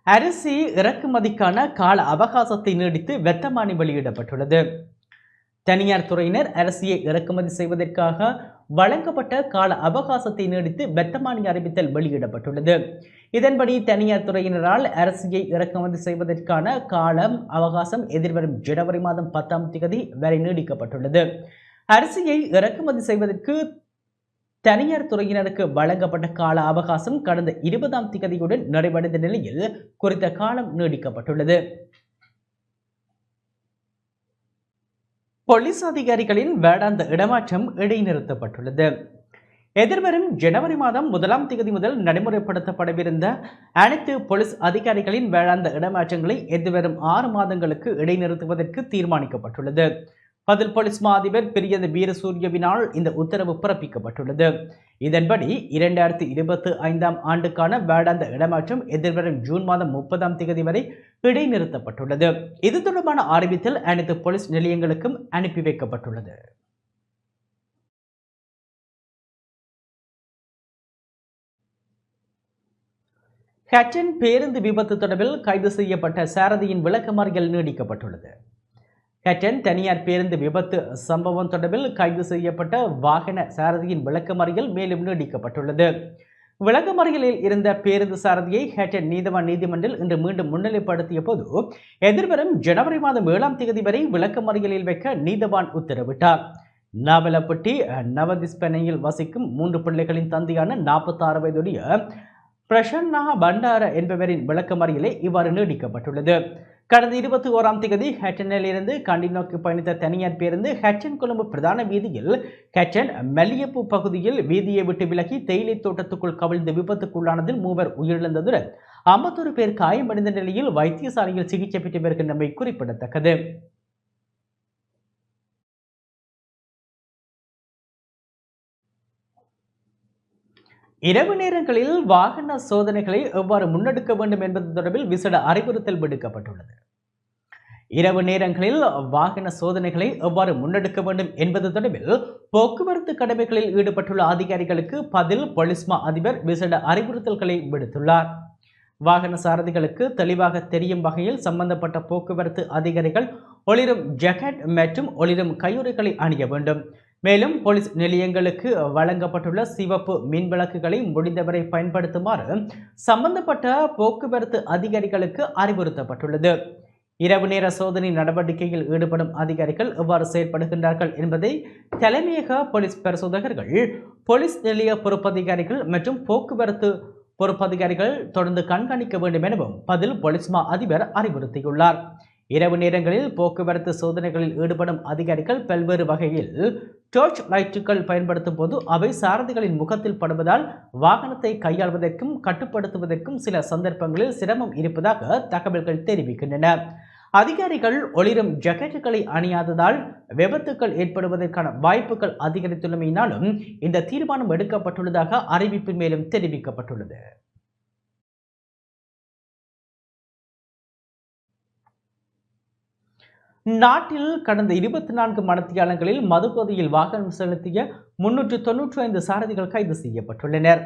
அரிசி இறக்குமதிக்கான கால அவகாசத்தை நீடித்து வெத்தமானி வெளியிடப்பட்டுள்ளது. தனியார் துறையினர் அரிசியை இறக்குமதி செய்வதற்காக வழங்கப்பட்ட கால அவகாசத்தை நீடித்து வெத்தமானி அறிவித்தல் வெளியிடப்பட்டுள்ளது. இதன்படி தனியார் துறையினரால் அரிசியை இறக்குமதி செய்வதற்கான காலம் அவகாசம் எதிர்வரும் ஜனவரி மாதம் 10ஆம் தேதி வரை நீடிக்கப்பட்டுள்ளது. அரிசியை இறக்குமதி செய்வதற்கு தனியார் துறையினருக்கு வழங்கப்பட்ட கால அவகாசம் கடந்த 20ஆம் தேதியுடன் நிறைவடைந்த நிலையில் குறித்த காலம் நீடிக்கப்பட்டுள்ளது. போலீஸ் அதிகாரிகளின் வேடாந்த இடமாற்றம் இடைநிறுத்தப்பட்டுள்ளது. எதிர்வரும் ஜனவரி மாதம் 1ஆம் தேதி முதல் நடைமுறைப்படுத்தப்படவிருந்த அனைத்து போலீஸ் அதிகாரிகளின் வேளாந்த இடமாற்றங்களை எதிர்வரும் 6 மாதங்களுக்கு இடைநிறுத்துவதற்கு தீர்மானிக்கப்பட்டுள்ளது. பதில் போலீஸ் மா அதிபர் பிரியந்த வீரசூரியவினால் இந்த உத்தரவு பிறப்பிக்கப்பட்டுள்ளது. இதன்படி 2025ஆம் ஆண்டுக்கான வேடாந்த இடமாற்றம் எதிர்வரும் ஜூன் மாதம் 30ஆம் தேதி வரை இடைநிறுத்தப்பட்டுள்ளது. இது தொடர்பான அறிவித்தல் அனைத்து போலீஸ் நிலையங்களுக்கும் அனுப்பி வைக்கப்பட்டுள்ளது. ஹட்டன் பேருந்து விபத்து தொடர்பில் கைது செய்யப்பட்ட சாரதியின் விளக்கமறியல் நீடிக்கப்பட்டுள்ளது. ஹட்டன் தனியார் பேருந்து விபத்து சம்பவம் தொடர்பில் கைது செய்யப்பட்ட வாகன சாரதியின் விளக்கமறியல் மேலும் நீடிக்கப்பட்டுள்ளது. விளக்கமறியலில் இருந்த பேருந்து சாரதியை ஹட்டன் நீதவான் நீதிமன்றில் இன்று மீண்டும் முன்னிலைப்படுத்திய போது எதிர்வரும் ஜனவரி மாதம் 7ஆம் தேதி வரை விளக்கமறியலில் வைக்க நீதவான் உத்தரவிட்டார். நாவலப்பட்டி நவதிஸ்பனையில் வசிக்கும் 3 பிள்ளைகளின் தந்தையான 46 வயதுடைய பிரசன்னா பண்டார என்பவரின் விளக்கமறியலே இவ்வாறு நீடிக்கப்பட்டுள்ளது. கடந்த 21ஆம் தேதி ஹட்டனில் இருந்து கண்டி நோக்கி பயணித்த தனியார் பேருந்து ஹட்டன் கொழும்பு பிரதான வீதியில் ஹட்டன் மல்லியப்பு பகுதியில் வீதியை விட்டு விலகி தேயிலை தோட்டத்துக்குள் கவிழ்ந்து விபத்துக்குள்ளானதில் 3 உயிரிழந்ததுடன் 51 பேர் காயமடைந்த நிலையில் வைத்தியசாலையில் சிகிச்சை பெற்று வருகின்றமை குறிப்பிடத்தக்கது. இரவு நேரங்களில் வாகன சோதனைகளை எவ்வாறு முன்னெடுக்க வேண்டும் என்பது தொடர்பில் விசேட அறிவுறுத்தல் விடுக்கப்பட்டுள்ளது. இரவு நேரங்களில் வாகன சோதனைகளை எவ்வாறு முன்னெடுக்க வேண்டும் என்பது தொடர்பில் போக்குவரத்து கடமைகளில் ஈடுபட்டுள்ள அதிகாரிகளுக்கு பதில் போலீஸ் மா அதிபர் விசேட அறிவுறுத்தல்களை விடுத்துள்ளார். வாகன சாரதிகளுக்கு தெளிவாக தெரியும் வகையில் சம்பந்தப்பட்ட போக்குவரத்து அதிகாரிகள் ஒளிரும் ஜாக்கெட் மற்றும் ஒளிரும் கையுறைகளை அணிய வேண்டும். மேலும் போலீஸ் நிலையங்களுக்கு வழங்கப்பட்டுள்ள சிவப்பு மின் விளக்குகளை முடிந்தவரை பயன்படுத்துமாறு சம்பந்தப்பட்ட போக்குவரத்து அதிகாரிகளுக்கு அறிவுறுத்தப்பட்டுள்ளது. இரவு நேர சோதனை நடவடிக்கையில் ஈடுபடும் அதிகாரிகள் எவ்வாறு செயல்படுகின்றார்கள் என்பதை தலைமையக போலீஸ் பரிசோதகர்கள், போலீஸ் நிலைய பொறுப்பதிகாரிகள் மற்றும் போக்குவரத்து பொறுப்பதிகாரிகள் தொடர்ந்து கண்காணிக்க வேண்டும் எனவும் பதில் போலீஸ் மா அதிபர் அறிவுறுத்தியுள்ளார். இரவு நேரங்களில் போக்குவரத்து சோதனைகளில் ஈடுபடும் அதிகாரிகள் பல்வேறு வகையில் டோர்ச் லைட்டுகள் பயன்படுத்தும் போது அவை சாரதிகளின் முகத்தில் படுவதால் வாகனத்தை கையாள்வதற்கும் கட்டுப்படுத்துவதற்கும் சில சந்தர்ப்பங்களில் சிரமம் இருப்பதாக தகவல்கள் தெரிவிக்கின்றன. அதிகாரிகள் ஒளிரும் ஜாக்கெட்டுகளை அணியாததால் விபத்துக்கள் ஏற்படுவதற்கான வாய்ப்புகள் அதிகரித்துள்ளமையினாலும் இந்த தீர்மானம் எடுக்கப்பட்டுள்ளதாக அறிவிப்பில் மேலும் தெரிவிக்கப்பட்டுள்ளது. நாட்டில் கடந்த 24 மணித்தியாலங்களில் மதுபோதையில் வாகனம் செலுத்திய 395 சாரதிகள் கைது செய்யப்பட்டுள்ளனர்.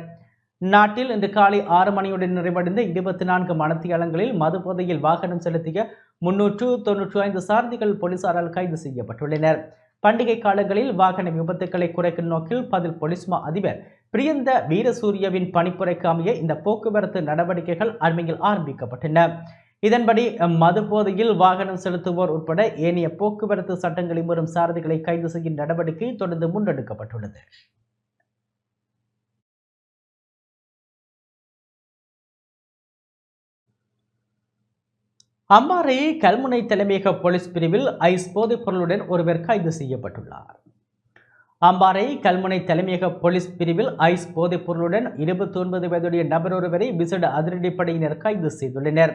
நாட்டில் இன்று காலை 6 மணியுடன் நிறைவடைந்த 24 மணித்தியாலங்களில் மதுபோதையில் வாகனம் செலுத்திய 395 சாரதிகள் போலீசாரால் கைது செய்யப்பட்டுள்ளனர். பண்டிகை காலங்களில் வாகன விபத்துக்களை குறைக்கும் நோக்கில் பதில் போலீஸ் மா அதிபர் பிரியந்த வீரசூரியவின் பணிப்புரைக்கு அமைய இந்த போக்குவரத்து நடவடிக்கைகள் அண்மையில் ஆரம்பிக்கப்பட்டன. இதன்படி மது போதையில் வாகனம் செலுத்துவோர் உட்பட ஏனைய போக்குவரத்து சட்டங்களில் வரும் சாரதிகளை கைது செய்யும் நடவடிக்கை தொடர்ந்து முன்னெடுக்கப்பட்டுள்ளது. அம்பாறை கல்முனை தலைமையக போலீஸ் பிரிவில் ஐஸ் போதைப் பொருளுடன் ஒருவர் கைது செய்யப்பட்டுள்ளார். அம்பாறை கல்முனை தலைமையக போலீஸ் பிரிவில் ஐஸ் போதைப் பொருளுடன் 29 வயதுடைய நபர் ஒருவரை விசேட அதிரடிப்படையினர் கைது செய்துள்ளனர்.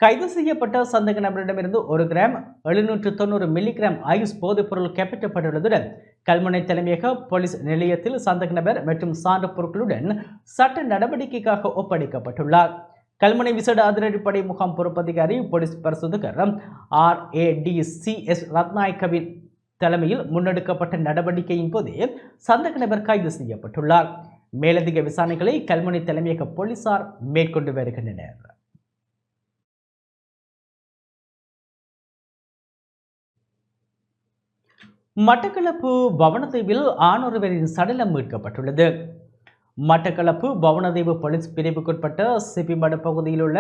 கைது செய்யப்பட்ட சந்தேக நபரிடமிருந்து 1 கிராம் 790 மில்லிகிராம் ஐஸ் போதைப் பொருள் கைப்பற்றப்பட்டுள்ளதுடன் கல்முனை தலைமையக போலீஸ் நிலையத்தில் சந்தேக நபர் மற்றும் சான்று பொருட்களுடன் சட்ட நடவடிக்கைக்காக ஒப்படைக்கப்பட்டுள்ளார். கல்முனை விசேட அதிரடிப்படை முகாம் பொறுப்பதிகாரி போலீஸ் பரிசோதகர் RADCS ரத்நாயக்கவின் தலைமையில் முன்னெடுக்கப்பட்ட நடவடிக்கையின் போதே சந்தேக நபர் கைது செய்யப்பட்டுள்ளார். மேலதிக விசாரணைகளை கல்முனை தலைமையக போலீசார் மேற்கொண்டு வருகின்றனர். மட்டக்களப்பு பவனதீவில் ஆணொருவரின் சடலம் மீட்கப்பட்டுள்ளது. மட்டக்களப்பு பவனதீவு போலீஸ் பிரிவுக்குட்பட்ட சிப்பிமடு பகுதியில் உள்ள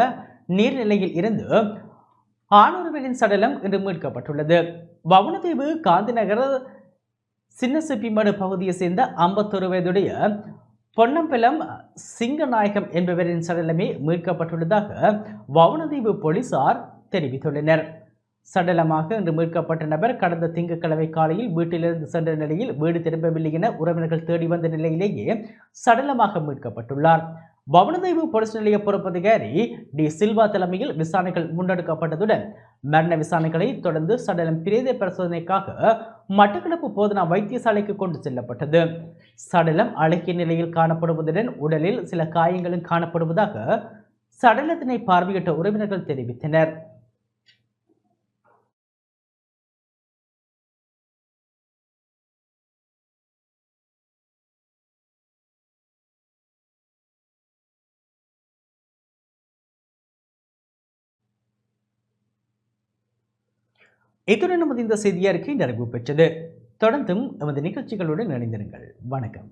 நீர்நிலையில் இருந்து ஆணொருவரின் சடலம் இன்று மீட்கப்பட்டுள்ளது. பவனதீவு காந்திநகர் சின்ன சிப்பிமடு பகுதியை சேர்ந்த 51 வயதுடைய பொன்னம்பலம் சிங்கநாயகம் என்பவரின் சடலமே மீட்கப்பட்டுள்ளதாக பவனதீவு போலீசார் தெரிவித்துள்ளனர். சடலமாக இன்று மீட்கப்பட்ட நபர் கடந்த திங்கட்கிழமை காலையில் வீட்டிலிருந்து சென்ற நிலையில் வீடு திரும்பவில்லை என உறவினர்கள் தேடி வந்த நிலையிலேயே சடலமாக மீட்கப்பட்டுள்ளார். பவனதீவு போலீஸ் நிலைய பொறுப்பதிகாரி டி சில்வா தலைமையில் விசாரணைகள் முன்னெடுக்கப்பட்டதுடன் மரண விசாரணைகளை தொடர்ந்து சடலம் பிரேத பரிசோதனைக்காக மட்டக்களப்பு போதனா வைத்தியசாலைக்கு கொண்டு செல்லப்பட்டது. சடலம் அழுகிய நிலையில் காணப்படுவதுடன் உடலில் சில காயங்களும் காணப்படுவதாக சடலத்தினை பார்வையிட்ட உறவினர்கள் தெரிவித்தனர். இத்துடன் நமது இந்த செய்தி அறிக்கை நிறைவு பெற்றது. தொடர்ந்தும் நமது நிகழ்ச்சிகளுடன் இணைந்திருங்கள். வணக்கம்.